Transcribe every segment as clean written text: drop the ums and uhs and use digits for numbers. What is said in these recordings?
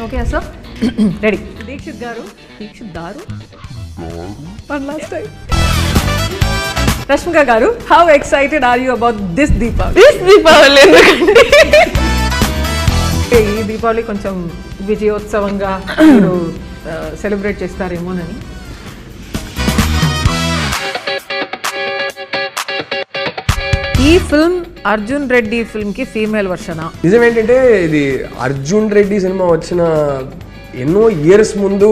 Okay sir ready. Dixit గారు one last time. Rashmika garu, how excited are you about this Deepavali? ఈ దీపావళి కొంచెం విజయోత్సవంగా మీరు సెలబ్రేట్ చేస్తారేమోనని. ఈ ఫిల్మ్ అర్జున్ రెడ్డి ఫిల్మ్ కి ఫీమేల్ వర్షనా? నిజం ఏంటంటే ఇది అర్జున్ రెడ్డి సినిమా వచ్చిన ఎన్నో ఇయర్స్ ముందు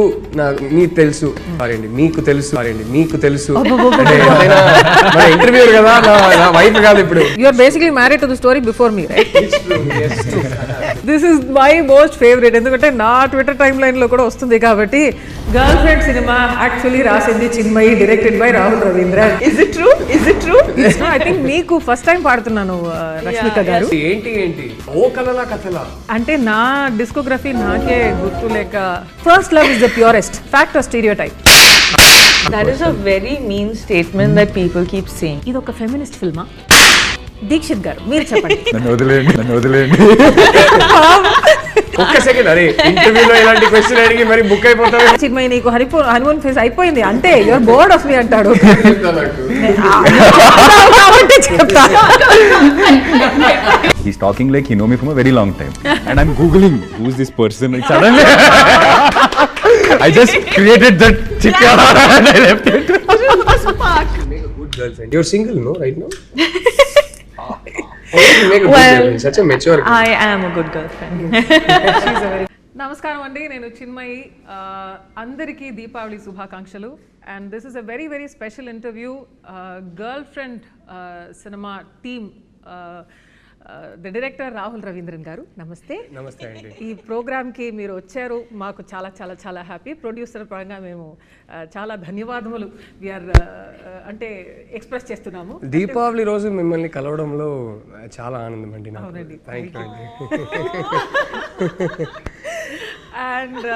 మీకు తెలుసు ఇంటర్వ్యూ కదా, నా వైఫ్ కాదు ఇప్పుడు. You are basically married to the story before me, right? This is my most favourite, ఎందుకంటే నా ట్విట్టర్ టైమ్ లైన్ లో కూడా వస్తుంది కాబట్టి. గర్ల్ ఫ్రెండ్ సినిమా యాక్చువల్లీ రాసింది Chinmayi, directed by Rahul Ravindra. Is it true? I think మీకు ఫస్ట్ టైం పాడుతున్నాను రష్మిక గారు. ఏంటి ఓ కలలా కథలా అంటే నా డిస్కోగ్రఫీ నాకే గుర్తు లేక. First love is the purest, fact are stereotype? That is a very mean statement that people keep saying. ఇది ఒక ఫెమినిస్ట్ ఫిల్మా? దీక్షిత్ గారు మీరు చెప్పండి. నన్ను వదిలేయండి. ఒక్క సెకండ్, అరే ఇంటర్వ్యూలో ఇలాంటి క్వశ్చన్ అడిగి మరి బుక్ అయిపోతారు. చిన్మయి నీకు హనుమాన్ ఫేస్ అయిపోయింది అంటే యువర్ బోర్డ్ ఆఫ్ మీ అంటాడు. He's talking like he know me from a very long time, and I'm googling who's this person. Like suddenly, I just created that chica and I left it. Make a good girlfriend. You're single, no, right now? You make a good girlfriend. Such a mature girl. I am a good girlfriend. నమస్కారం అండి, నేను చిన్మయి. అందరికీ దీపావళి శుభాకాంక్షలు. And this is a very very special interview. Girl friend cinema team, the director Rahul Ravindran గారు, నమస్తే. నమస్తే అండి. ఈ ప్రోగ్రామ్కి మీరు వచ్చారు, మాకు చాలా చాలా చాలా హ్యాపీ. ప్రొడ్యూసర్ పరంగా మేము చాలా ధన్యవాదములు వీఆర్ అంటే ఎక్స్ప్రెస్ చేస్తున్నాము. దీపావళి రోజు మిమ్మల్ని కలవడంలో చాలా ఆనందం అండి. అవునండి, థ్యాంక్ యూ అండి. And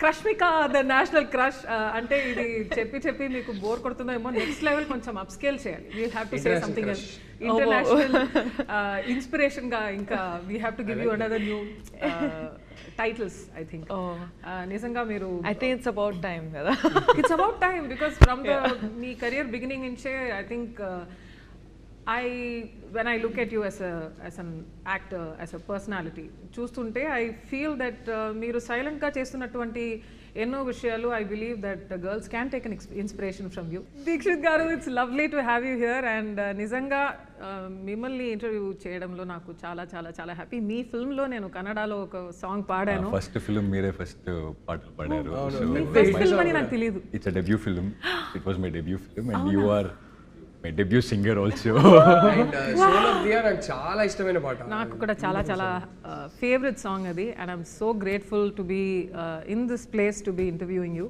Rashmika the national crush అంటే ఇది చెప్పి మీకు బోర్ కొడుతుందేమో. నెక్స్ట్ లెవెల్ కొంచెం అప్ స్కేల్ చేయాలి. We have to say something international inspiration గా. ఇంకా we have to give you another new titles. I think నిజంగా మీరు, I think it's about time కదా. It's about time because from the మీ career beginning నుంచే I think when I look at you as an actor, as a personality, చూస్తుంటే I feel that మీరు silent గా చేస్తున్నటువంటి ఎన్నో విషయాలు, I believe that girls can take an inspiration from you. Dixit గారు, it's lovely to have you here. And నిజంగా మిమ్మల్ని interview చేయడంలో నాకు చాలా చాలా చాలా హ్యాపీ. మీ ఫిల్మ్ లో నేను కన్నడలో ఒక సాంగ్ పాడాను. ఫస్ట్ ఫిల్మ్ మీరే ఫస్ట్ పాటలు పాడారు. ఫస్ట్ ఫిల్మ్ అని నాకు తెలియదు. It's a debut film. It was my debut film, and you are my debut singer also. And Soul of Diya నాకు చాలా ఇష్టమైన పాట. నాకు కూడా చాలా చాలా ఫేవరెట్ సాంగ్ అది. And I'm so grateful to be in this place to be interviewing you.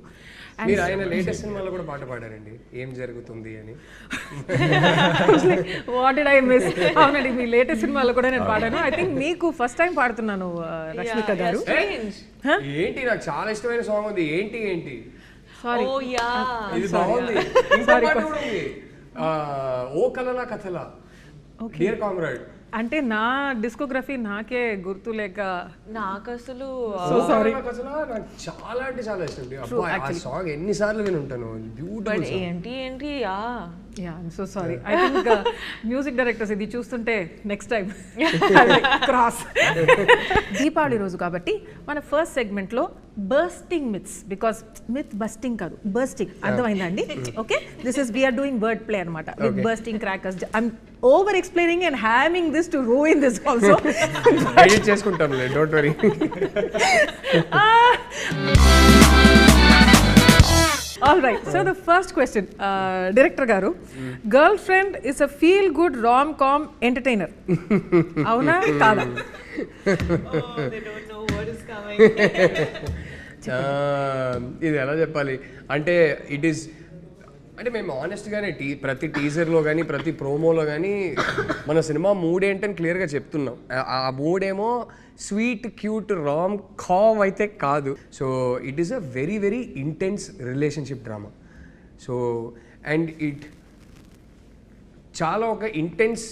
మీరు ఆయన లేటెస్ట్ సినిమాలో కూడా పాట పాడారండి, ఏం జరుగుతుంది అని. What did I miss? అవునండి, మీ లేటెస్ట్ సినిమాలో కూడా నేను పాడాను. ఐ థింక్ మీకు ఫస్ట్ టైం పాడుతున్నాను రష్మిక గారు. ఏంటి, నాకు చాలా ఇష్టమైన సాంగ్ ఉంది. ఏంటి సారీ, Oh yeah. ఇది బాగుంది. ఇంకో పాట కూడా ఉంది, ఓ కలలా కథలా, డియర్ కామ్రేడ్. అంటే నా డిస్కోగ్రఫీ నాకే గుర్తు లేక నాకు అసలు నాకు చాలా అంటే చాలా ఇష్టం. ఆ సాంగ్ ఎన్నిసార్లు విని ఉంటాను. బ్యూటిఫుల్. ఏంటి yeah I'm so sorry. I think music directors ఇది చూస్తుంటే నెక్స్ట్ టైం క్రాస్. దీపావళి రోజు కాబట్టి మన ఫస్ట్ సెగ్మెంట్ లో bursting myths, because myth busting కాదు, బర్స్టింగ్, అర్థమైందా అండి? Okay, this is we're doing word play అనమాట with bursting crackers. I'm over explaining and having this to ruin this also. Edit చేసుకుంటాంలే, don't worry. All right, so the first question, director garu, girlfriend is a feel good rom-com entertainer. Avuna kada? they don't know what is coming. ఇది ఎలా చెప్పాలి అంటే, it is అంటే మేము ఆనెస్ట్గానే ప్రతి టీజర్లో కానీ ప్రతి ప్రోమోలో కానీ మన సినిమా మూడ్ ఏంటని క్లియర్గా చెప్తున్నాం. ఆ మూడేమో స్వీట్ క్యూట్ రామ్ కామ్ అయితే కాదు. So it is a very very intense relationship drama. So and it చాలా ఒక ఇంటెన్స్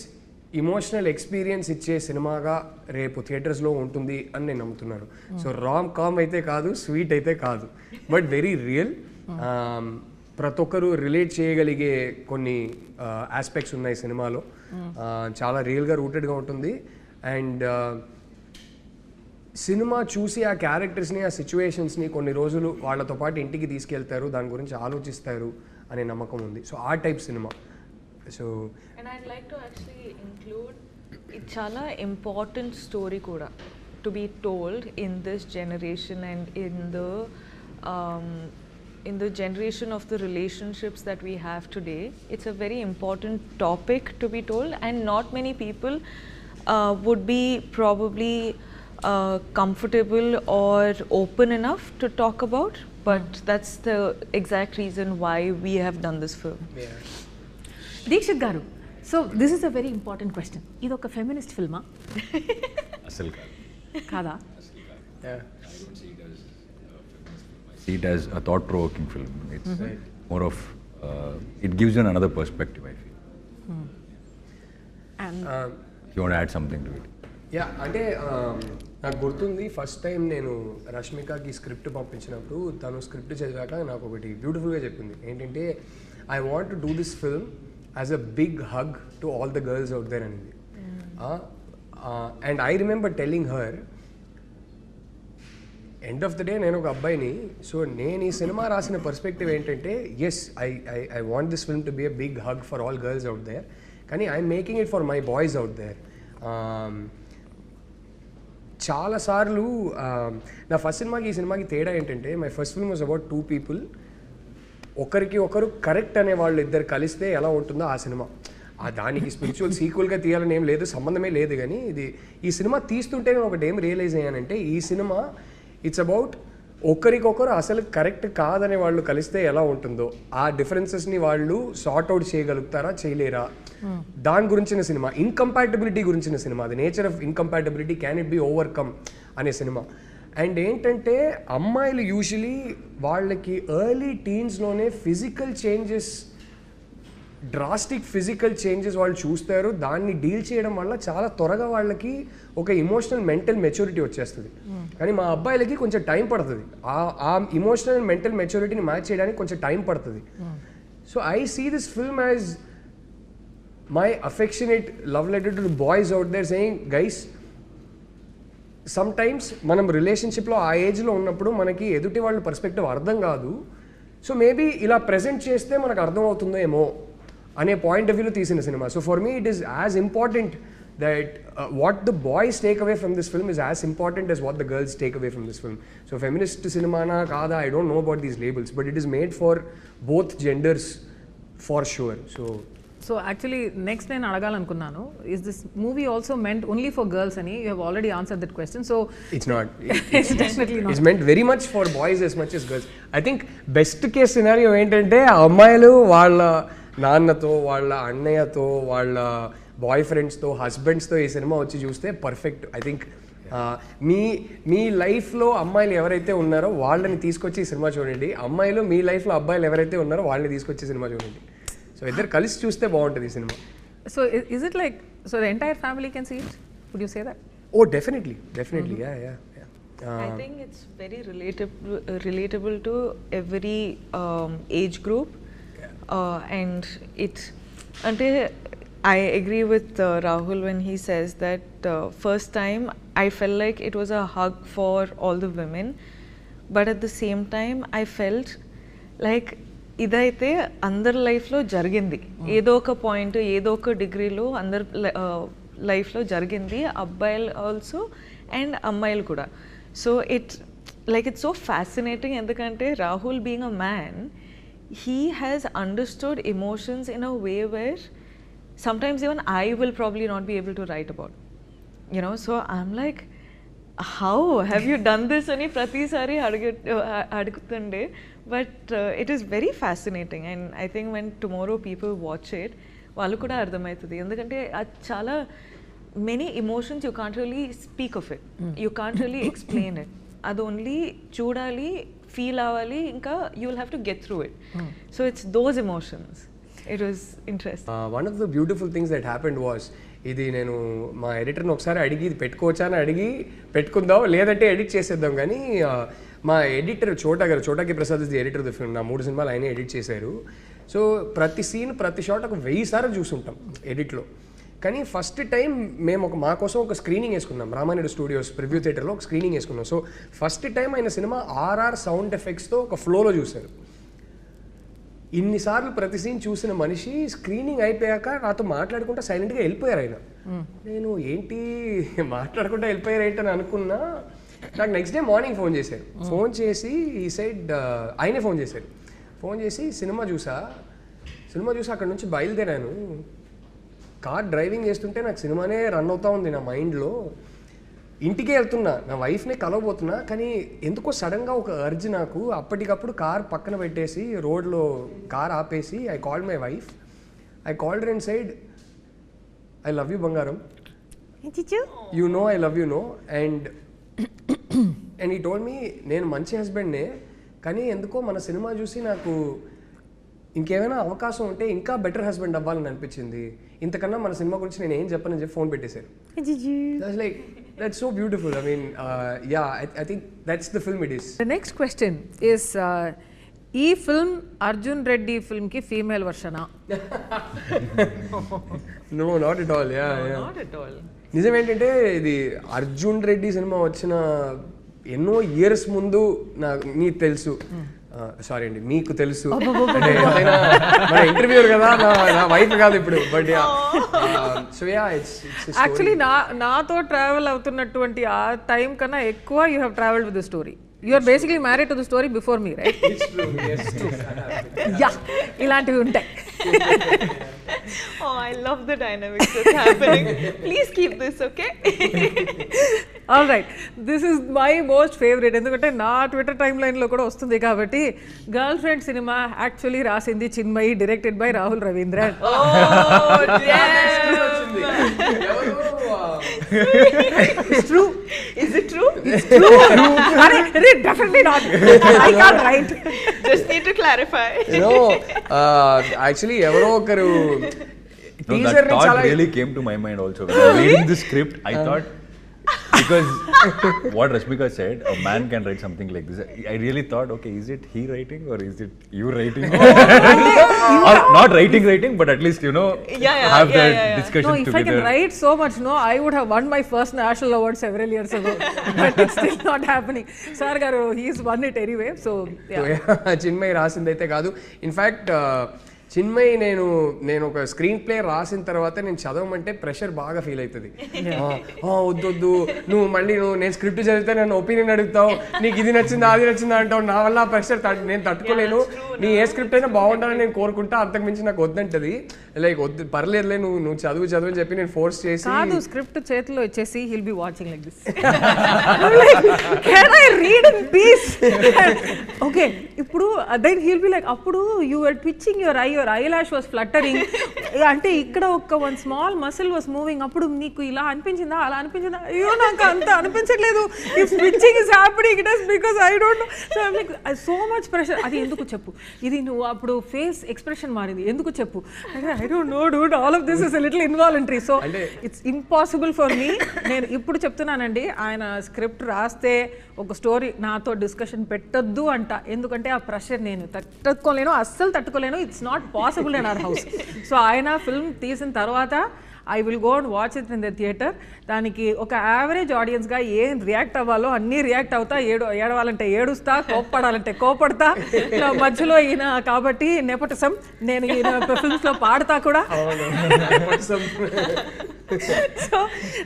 ఇమోషనల్ ఎక్స్పీరియన్స్ ఇచ్చే సినిమాగా రేపు థియేటర్స్లో ఉంటుంది అని నేను నమ్ముతున్నాను. సో రామ్ కామ్ అయితే కాదు, స్వీట్ అయితే కాదు, బట్ వెరీ రియల్. ప్రతి ఒక్కరు రిలేట్ చేయగలిగే కొన్ని ఆస్పెక్ట్స్ ఉన్నాయి సినిమాలో. చాలా రియల్గా రూటెడ్గా ఉంటుంది. అండ్ సినిమా చూసి ఆ క్యారెక్టర్స్ని, ఆ సిచ్యువేషన్స్ని కొన్ని రోజులు వాళ్ళతో పాటు ఇంటికి తీసుకెళ్తారు, దాని గురించి ఆలోచిస్తారు అనే నమ్మకం ఉంది. సో ఆ type cinema. So And I'd like to actually include it's chala important story kuda to be told in this generation and in the generation of the relationships that we have today. It's a very important topic to be told, and not many people would be probably comfortable or open enough to talk about, but that's the exact reason why we have done this film. Dheekshith garu, so this is a very important question. ఇది ఒక feminist ఫిల్మా? అసలు కాదా? See it as a thought-provoking film. It's more of it gives you another perspective, I feel. And If you want to add something to it. Yeah, అంటే నాకు గుర్తుంది first time నేను రష్మికకి script పంపించినప్పుడు తను స్క్రిప్ట్ చదివాక నాకు ఒకటి బ్యూటిఫుల్గా చెప్పింది. ఏంటంటే, I want to do this film as a big hug to all the girls out there అనేది. And I remember telling her, end of the day నేను ఒక అబ్బాయిని, సో నేను ఈ సినిమా రాసిన పర్స్పెక్టివ్ ఏంటంటే, yes I want this film to be a big hug for all girls out there, కానీ I'm making it for my boys out there. చాలాసార్లు నా ఫస్ట్ సినిమాకి ఈ సినిమాకి తేడా ఏంటంటే, my first film was about 2 people. ఒకరికి ఒకరు కరెక్ట్ అనే వాళ్ళు ఇద్దరు కలిస్తే ఎలా ఉంటుందో ఆ సినిమా. దానికి స్పిరిచువల్ సీక్వెల్గా తీయాలని ఏం లేదు, సంబంధమే లేదు. కానీ ఈ సినిమా తీస్తుంటే నేను ఒకటి ఏం రియలైజ్ అయ్యానంటే, ఈ సినిమా ఇట్స్ అబౌట్ ఒకరికొకరు అసలు కరెక్ట్ కాదనే వాళ్ళు కలిస్తే ఎలా ఉంటుందో, ఆ డిఫరెన్సెస్ని వాళ్ళు సార్ట్ అవుట్ చేయగలుగుతారా, చేయలేరా, దాని గురించిన సినిమా. ఇన్కంపాటబిలిటీ గురించిన సినిమా. The nature of incompatibility, can it be overcome అనే సినిమా. అండ్ ఏంటంటే, అమ్మాయిలు యూజువలీ వాళ్ళకి ఎర్లీ టీన్స్లోనే physical changes, drastic physical changes వాళ్ళు చూస్తారు. దాన్ని డీల్ చేయడం వల్ల చాలా త్వరగా వాళ్ళకి ఒక ఇమోషనల్ మెంటల్ మెచ్యూరిటీ వచ్చేస్తుంది. కానీ మా అబ్బాయిలకి కొంచెం టైం పడుతుంది. ఆ ఇమోషనల్ మెంటల్ మెచ్యూరిటీని మ్యాచ్ చేయడానికి కొంచెం టైం పడుతుంది. So I see this film as my affectionate love letter to boys out there saying, guys, some times మనం రిలేషన్షిప్లో ఆ ఏజ్లో ఉన్నప్పుడు మనకి ఎదుటి వాళ్ళ పర్స్పెక్టివ్ అర్థం కాదు. సో మేబీ ఇలా ప్రెజెంట్ చేస్తే మనకు అర్థం అవుతుందో ఏమో అనే పాయింట్ ఆఫ్ వ్యూలో తీసిన సినిమా. So for me it is as important that what the boys take away from this film is as important as what the girls take away from this film. So feminist సినిమానా కాదా, I don't know about these labels, but it is made for both genders for sure. So actually next నేను అడగాలనుకున్నాను, is this movie also meant only for girls అని? You have already answered that question. So it's not. It's definitely not. It's meant very much for boys as much as girls. I think best case scenario ఏంటంటే, ఆ అమ్మాయిలు వాళ్ళ నాన్నతో, వాళ్ళ అన్నయ్యతో, వాళ్ళ bye ఫ్రెండ్స్తో, హస్బెండ్స్తో ఈ సినిమా వచ్చి చూస్తే పర్ఫెక్ట్. ఐ థింక్ మీ లైఫ్లో అమ్మాయిలు ఎవరైతే ఉన్నారో వాళ్ళని తీసుకొచ్చి ఈ సినిమా చూడండి, అమ్మాయిలు మీ లైఫ్లో అబ్బాయిలు ఎవరైతే ఉన్నారో వాళ్ళని తీసుకొచ్చి సినిమా చూడండి. సో ఇద్దరు కలిసి చూస్తే బాగుంటుంది ఈ సినిమా. So is it like, so the entire family can see it? Would you say that? Oh definitely, yeah. I think it's very relatable to every age group. And I agree with Rahul when he says that first time I felt like it was a hug for all the women, but at the same time I felt like ఇదైతే అందరి లైఫ్లో జరిగింది, ఏదో ఒక point, ఏదో ఒక డిగ్రీలో అందరి లైఫ్లో జరిగింది, అబ్బాయిలు ఆల్సో అండ్ అమ్మాయిలు కూడా. సో ఇట్స్ సో ఫ్యాసినేటింగ్, ఎందుకంటే Rahul being a man, he has understood emotions in a way where sometimes even I will probably not be able to write about, so I'm like, how have you done this? Ani prati sari adugutunde, but it is very fascinating, and I think when tomorrow people watch it, vallu kuda ardhamaitadi, endukante chala many emotions you can't really speak of it, you can't really explain it, adu only chudali, feel avali, inka you will have to get through it. So it's those emotions. It was interesting. One of the beautiful things that happened was, ఇది నేను మా ఎడిటర్ని ఒకసారి అడిగి ఇది పెట్టుకోవచ్చా అని అడిగి పెట్టుకుందాం, లేదంటే ఎడిట్ చేసేద్దాం. కానీ మా editor Chota K Prasad is the editor of the film. నా 3 సినిమాలు ఆయనే ఎడిట్ చేశారు. సో ప్రతి సీన్ ప్రతి షాట్ ఒక 1000 సార్లు చూసుంటాం ఎడిట్లో. కానీ ఫస్ట్ టైం మేము మా కోసం ఒక స్క్రీనింగ్ వేసుకున్నాం రామానాయుడు స్టూడియోస్ ప్రివ్యూ థియేటర్లో ఒక స్క్రీనింగ్ వేసుకున్నాం. సో ఫస్ట్ టైం ఆయన సినిమా ఆర్ఆర్ సౌండ్ ఎఫెక్ట్స్తో ఒక ఫ్లోలో చూశారు. ఇన్నిసార్లు ప్రతి సీన్ చూసిన మనిషి స్క్రీనింగ్ అయిపోయాక నాతో మాట్లాడుకుంటా సైలెంట్గా వెళ్ళిపోయారు ఆయన. నేను ఏంటి మాట్లాడుకుంటా వెళ్ళిపోయారు ఏంటని అనుకున్నా. నాకు నెక్స్ట్ డే మార్నింగ్ ఫోన్ చేశారు. ఫోన్ చేసి ఈ సైడ్ ఆయనే ఫోన్ చేసి సినిమా చూసా అక్కడ నుంచి బయలుదేరాను. కార్ డ్రైవింగ్ చేస్తుంటే నాకు సినిమానే రన్ అవుతా ఉంది నా మైండ్లో. ఇంటికే వెళ్తున్నా, నా వైఫ్నే కలవబోతున్నా, కానీ ఎందుకో సడన్గా ఒక అర్జ్ నాకు. అప్పటికప్పుడు కార్ పక్కన పెట్టేసి రోడ్లో కార్ ఆపేసి I called my wife. I called and said, I love you బంగారం, you know I love you know. And he told me నేను మంచి హస్బెండ్నే, కానీ ఎందుకో మన సినిమా చూసి నాకు ఇంకేమైనా అవకాశం ఉంటే ఇంకా బెటర్ హస్బెండ్ అవ్వాలని అనిపించింది. ఇంతకన్నా మన సినిమా గురించి నేను ఏం చెప్పనని చెప్పి ఫోన్ పెట్టేశారు. Like that's so beautiful. I mean, I think that's the film it is. The next question is, ee film Arjun Reddy film ki female version ah? No, not at all. Yeah. Not at all. నిజం ఏంటంటే ఇది Arjun Reddy cinema వచ్చిన ఎన్నో years ముందు నీకు తెలుసు, sorry అండి మీకు తెలుసు, అంటే మన ఇంటర్వ్యూర్ కదా, నా వైఫ్ కాదు ఇప్పుడు. బట్ సో ఇట్స్ యాక్చువల్లీ నాతో ట్రావెల్ అవుతున్నటువంటి ఆ టైం కన్నా ఎక్కువ you have travelled with the story. You are basically married to the story before me, right? Yeah, ఇలాంటివి ఉంటాయి. Oh, I love the dynamics that's happening. Please keep this, okay? All right. This is my most favorite. ఎందుకంటే నా Twitter time లైన్లో కూడా వస్తుంది కాబట్టి. Girl friend cinema actually రాసింది Chinmayi, directed by Rahul Ravindran. Oh, yeah. It's true. Is it true? It's true. Definitely not. I can't write. Just need to clarify. Actually ఎవరో ఒకరు No, that thought really came to my mind also. When I was reading the script, I thought, because what Rashmika said, a man can write something like this. I really thought, okay, is it he writing or is it you writing? Or not writing, but at least, have that discussion together. No, if together. I can write so much, I would have won my first national award several years ago. But it's still not happening. Sir garu, he's won it anyway. So, yeah. Chinmay రాసిందైతే కాదు. In fact Chinmay నేను ఒక screen play రాసిన తర్వాత నేను చదవమంటే pressure బాగా feel అవుతుంది. వద్దు నువ్వు మళ్ళీ నేను స్క్రిప్ట్ చదివితే నన్ను ఒపీనియన్ అడుగుతావు, నీకు ఇది నచ్చిందా అది నచ్చిందా అంటావు. నా వల్ల ఆ ప్రెషర్ నేను తట్టుకోలేను. నీ ఏ స్క్రిప్ట్ అయినా బాగుండాలని నేను కోరుకుంటా, అంతకుమించి నాకు వద్దంటది. లైక్ వద్దు పర్లేదులే నువ్వు చదువు అని చెప్పి నేను ఫోర్స్ చేసి, కాదు స్క్రిప్ట్ చేతిలో ఇచ్చేసి he'll be watching like this. Can I read in peace? Okay, ఇప్పుడు then he'll be like, అప్పుడు you were twitching your eyelash was fluttering, అంటే ఇక్కడ ఒక one small muscle was moving, అప్పుడు నీకు ఇలా అనిపించిందా అలా అనిపించిందా? అయ్యో నాకు అంత అనిపించట్లేదు. If twitching is happening, it is because I don't know. So I'm like, so much pressure. అది ఎందుకు చెప్పు, ఇది నువ్వు అప్పుడు ఫేస్ ఎక్స్ప్రెషన్ మారింది ఎందుకు చెప్పు. I don't know dude, all of this is a little involuntary, so it's impossible for me. నేను ఇప్పుడు చెప్తున్నానండి, ఆయన స్క్రిప్ట్ రాస్తే ఒక స్టోరీ నాతో డిస్కషన్ పెట్టొద్దు అంట. ఎందుకంటే ఆ ప్రెషర్ నేను తట్టుకోలేను, అస్సలు తట్టుకోలేను. It's not possible in our house. So ఆయన ఫిల్మ్ తీసిన తర్వాత I will go and watch it in the theatre. దానికి ఒక యావరేజ్ ఆడియన్స్గా ఏం రియాక్ట్ అవ్వాలో అన్నీ రియాక్ట్ అవుతా, ఏడవాలంటే ఏడుస్తా, కోప్పడాలంటే కోపడతా. మధ్యలో ఈయన కాబట్టి నెపోటిజం, నేను ఈయన ఫిల్మ్స్లో పాడతా కూడా. So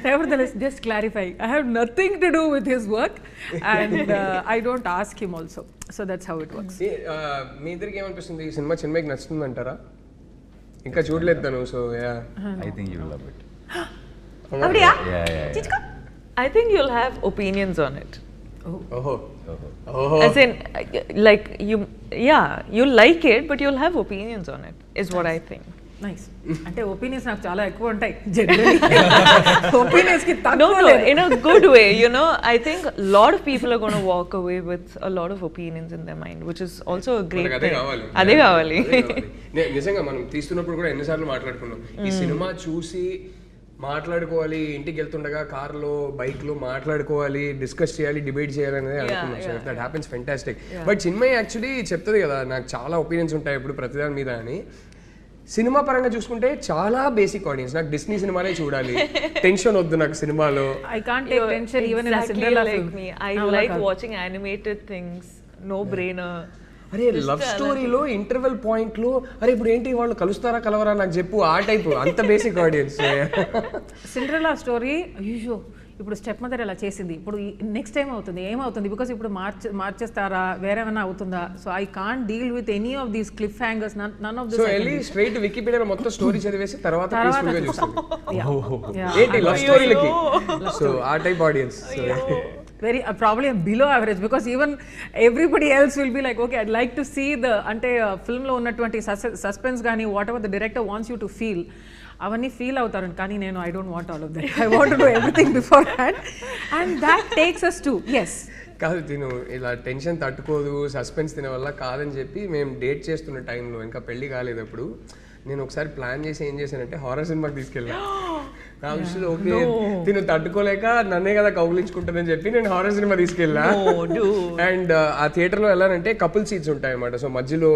nevertheless, just clarifying, I have nothing to do with his work and I don't ask him also. So that's how it works. మీ ఇద్దరికి ఏమనిపిస్తుంది ఈ సినిమా? చిన్మయ్కి నచ్చుతుంది అంటారా? ఇంకా చూడలేదు తను. So I think you will love it. Abdiya? Yeah. I think you'll have opinions on it. ఓహో As in, like you'll like it, but you'll have opinions on it, is what I think. Nice. అంటే opinions నాకు చాలా ఎక్కువ ఉంటాయి generally. Opinions కి No, in a good way, I think a lot of people are going to walk away with a lot of opinions in their mind, which is also a great thing. అదే కావాలి. నిజంగా మనం తీస్తున్నప్పుడు కూడా ఎన్నిసార్లు మాట్లాడుకున్నాం, ఈ cinema చూసి మాట్లాడుకోవాలి, ఇంటికి వెళ్తుండగా కార్లో బైక్లో మాట్లాడుకోవాలి, డిస్కస్ చేయాలి, డిబేట్ చేయాలి అనేది అనుకున్నాం. So that happens fantastic. But Chinmay actually చెప్తుంది కదా, నాకు చాలా ఒపీనియన్స్ ఉంటాయి ఇప్పుడు ప్రతిదాని మీద అని. సినిమా పరంగా చూసుకుంటే చాలా బేసిక్ ఆడియన్స్. నాకు డిస్నీ సినిమాలే చూడాలి, టెన్షన్ వద్దు నాకు సినిమాలో. I can't take tension even in a Cinderella like film. me. I like watching animated things. No brainer. అరే లవ్ స్టోరీలో ఇంటర్వెల్ పాయింట్ లో అరే ఇప్పుడు ఏంటి వాళ్ళు కలుస్తారా కలవరా నాకు చెప్పు, ఆ టైప్ అంత బేసిక్ ఆడియన్స్. సిండ్రెల్లా స్టోరీ అయ్యో ఇప్పుడు స్టెప్ మదర్ ఇలా చేసింది, ఇప్పుడు నెక్స్ట్ టైం అవుతుంది ఏమవుతుంది, బికాస్ ఇప్పుడు మార్చేస్తారా వేరేమైనా అవుతుందా. So I can't deal with any of these cliff hangers, none of this. So వెళ్ళి స్ట్రైట్ వికీపీడియాలో మొత్తం స్టోరీ చదివేసి తర్వాత పీస్ఫుల్ గా చూస్తాను ఏంటి లవ్ స్టోరీలకి. సో ఆ type audience very probably below average, because even everybody else will be like okay I'd like to see the ante film lo unnatuvanti suspense gaani whatever the director wants you to feel avanni feel avutaru, kaani nenu I don't want all of that. I want to do everything beforehand and that takes us to yes కాదు తిను ఇలా tension తట్టుకోదు suspense తిన వల్ల కాదని చెప్పి మేము date చేస్తున్న టైంలో ఇంకా పెళ్లి కాలేదు అప్పుడు నేను ఒకసారి ప్లాన్ చేసి ఏం చేశానంటే హారర్ సినిమాకి తీసుకెళ్ళాను. నా విషయంలో ఓకే తిను తట్టుకోలేక నన్నే కదా కౌగిలించుకుంటుందని చెప్పి నేను హారర్ సినిమా తీసుకెళ్ళా. అండ్ ఆ థియేటర్ లో వెళ్ళానంటే కపుల్ సీట్స్ ఉంటాయి అన్నమాట. సో మధ్యలో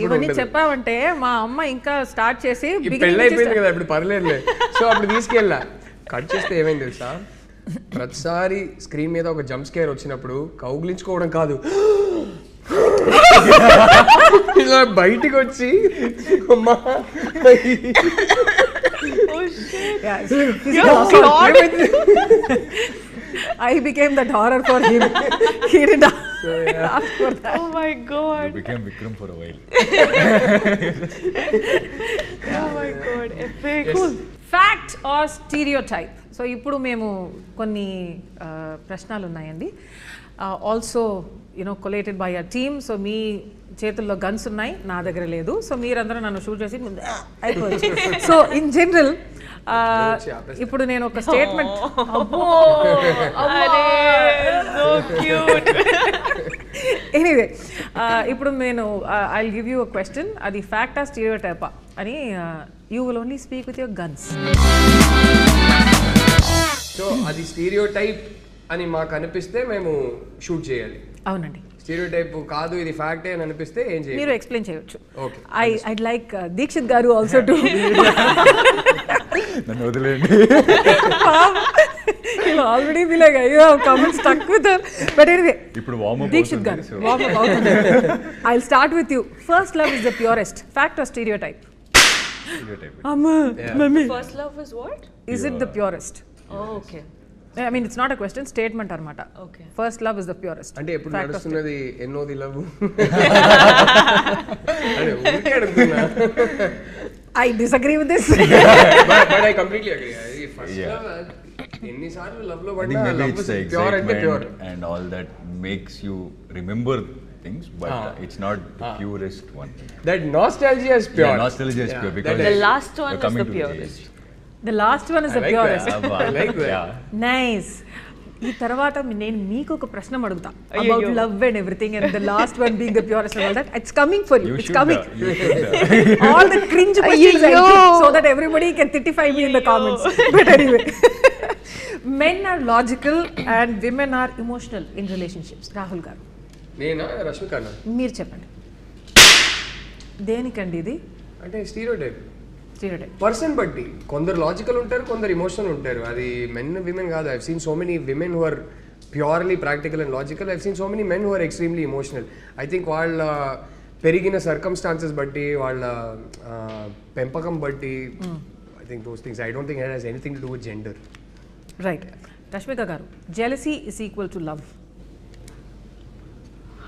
ఇవన్నీ చెప్పావంటే మా అమ్మ ఇంకా స్టార్ట్ చేసి పెళ్ళి అయిపోయింది కదా ఇప్పుడు పర్లేదులే. సో అప్పుడు తీసుకెళ్ళా. కట్ చేస్తే ఏమైంది తెలుసా, ప్రతిసారి స్క్రీన్ మీద ఒక జంప్ స్కేర్ వచ్చినప్పుడు కౌగిలించుకోవడం కాదు, ఇలా బయటికి వచ్చి అమ్మా I became that horror for him. He did ask for that. Oh my god. You became Vikram for a while. Oh my god. Epic. Cool. Fact or stereotype? So ఇప్పుడు మేము కొన్ని ప్రశ్నలు ఉన్నాయండి. Also collated by a team. So మీ చేతుల్లో guns ఉన్నాయి, నా దగ్గర లేదు. సో మీరందరూ నన్ను షూట్ చేసి అయిపోవచ్చు. సో ఇన్ జనరల్ ఇప్పుడు నేను ఒక స్టేట్మెంట్ ఎనీవే ఇప్పుడు నేను I will give you a question, అది ఫ్యాక్ట్ ఆ స్టీరియోటైపా అని. You will only speak with your guns. So అది స్టీరియోటైప్ అని మాకు అనిపిస్తే మేము షూట్ చేయాలి. అవునండి. స్టీరియోటైప్ కాదు ఇది ఫ్యాక్టే అని అనిపిస్తే ఏం చేయాలి? మీరు ఎక్స్ప్లెయిన్ చేయొచ్చు. ఓకే. ఐడ్ లైక్ దీక్షిత్ గారు ఆల్సో టు నన్ను వదిలేండి. ఆల్రెడీ be like అయ్యో comment stuck with her. But anyway ఇప్పుడు వార్మ్ అప్ దీక్షిత్ గారు వార్మ్ అప్ అవుతుంది. I will start with you. First love is the purest. Fact are stereotype? అమ్మా mummy, First love is what? is it the purest? Oh, okay. I mean it's not a question, statement అన్నమాట. Okay. First love is the purest. అంటే ఎప్పుడు నడుస్తున్నది ఎన్నోది love అంటే ఊరికే అడుగుతున్నా. I disagree with this. But I completely agree. First love ఎన్నిసార్లు love లో I think పడినా maybe love it's the pure అంటే pure. excitement and all that makes you remember things, but it's not the purest one. That nostalgia is pure. Yeah, nostalgia is pure because The last one you're is coming the to the purest. age. The last one is the purest. I like that. Yeah. Nice. ఈ తర్వాత నేను మీకు ఒక ప్రశ్న అడుగుతా about love and everything and the last one being the purest and all that. It's coming for you. It's coming. All the cringe questions I keep so that everybody can titify me in the comments. But anyway, men are logical and women are emotional in relationships. Rahul గారు, నేనా రష్మిక అన్న? మీరు చెప్పండి దేనికండి ఇది? అంటే stereotype stereotype person బట్టి కొందరు లాజికల్ ఉంటారు, కొందరు ఎమోషనల్ ఉంటారు. అది మెన్ విమెన్ కాదు. I seen so many women who are purely practical and logical. I seen so many men who are extremely emotional. I think వాళ్ళ పెరిగిన సర్కమ్స్టాన్సెస్ బట్టి, వాళ్ళ పెంపకం బట్టి, I think those things. I don't think it has anything to do with gender. Right. Rashmika గారు, jealousy is equal to love.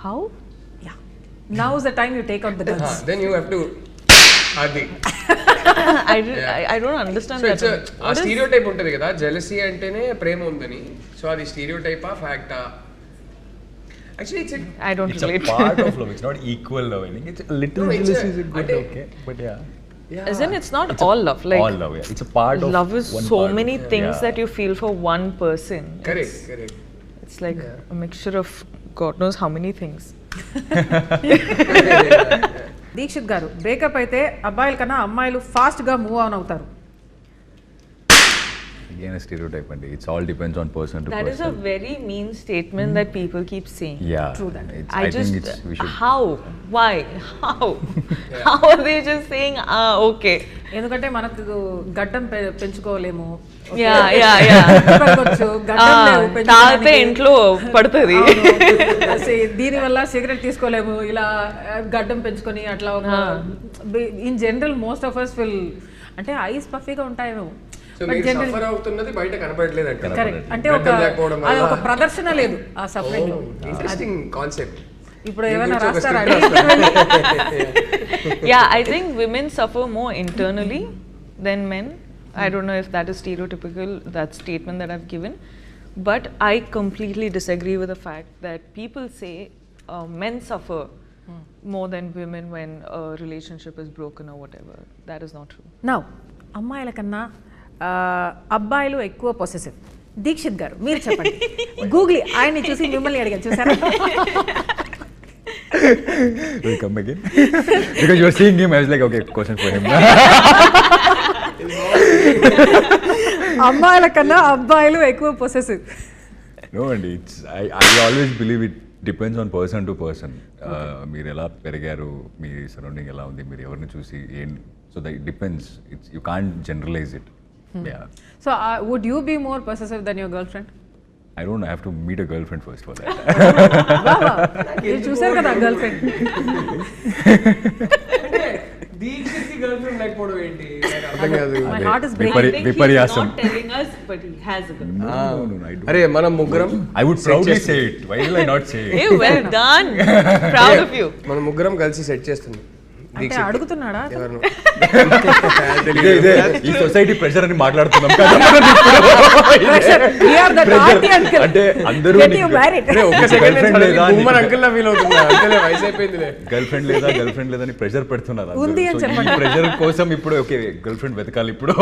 How? Yeah. Now is the time you take out the guns. Then you have to అది I don't understand so that. It's ఆ stereotype ఉంటుంది కదా, jealousy అంటేనే ప్రేమ ఉందని. So అది స్టీరియోటైపా ఫ్యాక్టా? Actually I don't It's a relate. part of love. It's not equal love. I think it's a little No, it's jealousy is a- good, I- okay, but yeah. Isn't it's not all love? Like All love, yeah. It's a part of love is one so part many of, things yeah. that you feel for one person. Correct. It's like a mixture of God knows how many things. Dixit గారు, breakup అయితే అబ్బాయిల కన్నా అమ్మాయిలు ఫాస్ట్గా move on అవుతారు. Again, a stereotype, and it all depends on person to That person. is a very mean statement that people keep saying. Yeah. True that. I think we should. How? Why? How? How are they just saying, okay? ఎందుకంటే మనకు గడ్డం పెంచుకోలేము. Yeah. తాగితే ఇంట్లో పడుతుంది. దీనివల్ల cigarette తీసుకోలేము, ఇలా గడ్డం పెంచుకొని అట్లా in general most of us will అంటే ఐస్ పఫీగా ఉంటాయేమో. కరెక్ట్, అంటే ఒక ప్రదర్శన లేదు ఆ సఫరింగ్ లో. Interesting concept. ఇప్పుడు ఏమైనా రాస్తారా? Yeah, I think women suffer more internally than men. I don't know if that is stereotypical, that statement that I've given, but I completely disagree with the fact that people say men suffer more than women when a relationship is broken or whatever. That is not true. Now, అమ్మాయిల కన్నా అబ్బాయిలు ఎక్కువ possessive. Dixit గారు మీరు చెప్పండి. Google ఆయన్ని చూసి మిమ్మల్ని అడిగాను, చూసారా? Will come again? Because you were seeing him, I was like, okay, question for him. అమ్మాయిల కన్నా అబ్బాయిలు ఎక్కువ possessive. No, and I always believe it depends on person to person. మీరు ఎలా పెరిగారు, మీ సరౌండింగ్ ఎలా ఉంది, మీరు ఎవరిని చూసి so that it depends. You can't generalize it. Yeah. So would you be more possessive than your girlfriend? I don't know, I have to meet a girlfriend first for that. మీరు చూసారు కదా girl friend. Dikshit girl friend లేకపోవడం ఏంటి అర్థం కాదు. My heart is breaking. విపర్యాసం. Not telling us, but he has a girlfriend. No, I don't. అరే మనం ముగ్గురం I would proudly say it. Why will I not say it? Hey, well done. Proud of you. మనం ముగ్గురం కలిసి set చేస్తున్నాం. అంటే అడుగుతున్నాడా? ఎవరు ఇదే ఈ సొసైటీ ప్రెషర్ అని మాట్లాడుతున్నాం కదా. We are the naughty uncle. అంటే అందరూ Get you married. Girl friend లేదా అంకుల్ లా ఫీల్ అవుతున్నా. అంకులే వయసు అయిపోయిందిలే. గర్ల్ ఫ్రెండ్ లేదా అని ప్రెషర్ పెడుతున్నారు. ఉంది అని చెప్పండి. ప్రెషర్ కోసం ఇప్పుడు ఓకే గర్ల్ ఫ్రెండ్ వెతకాలి ఇప్పుడు.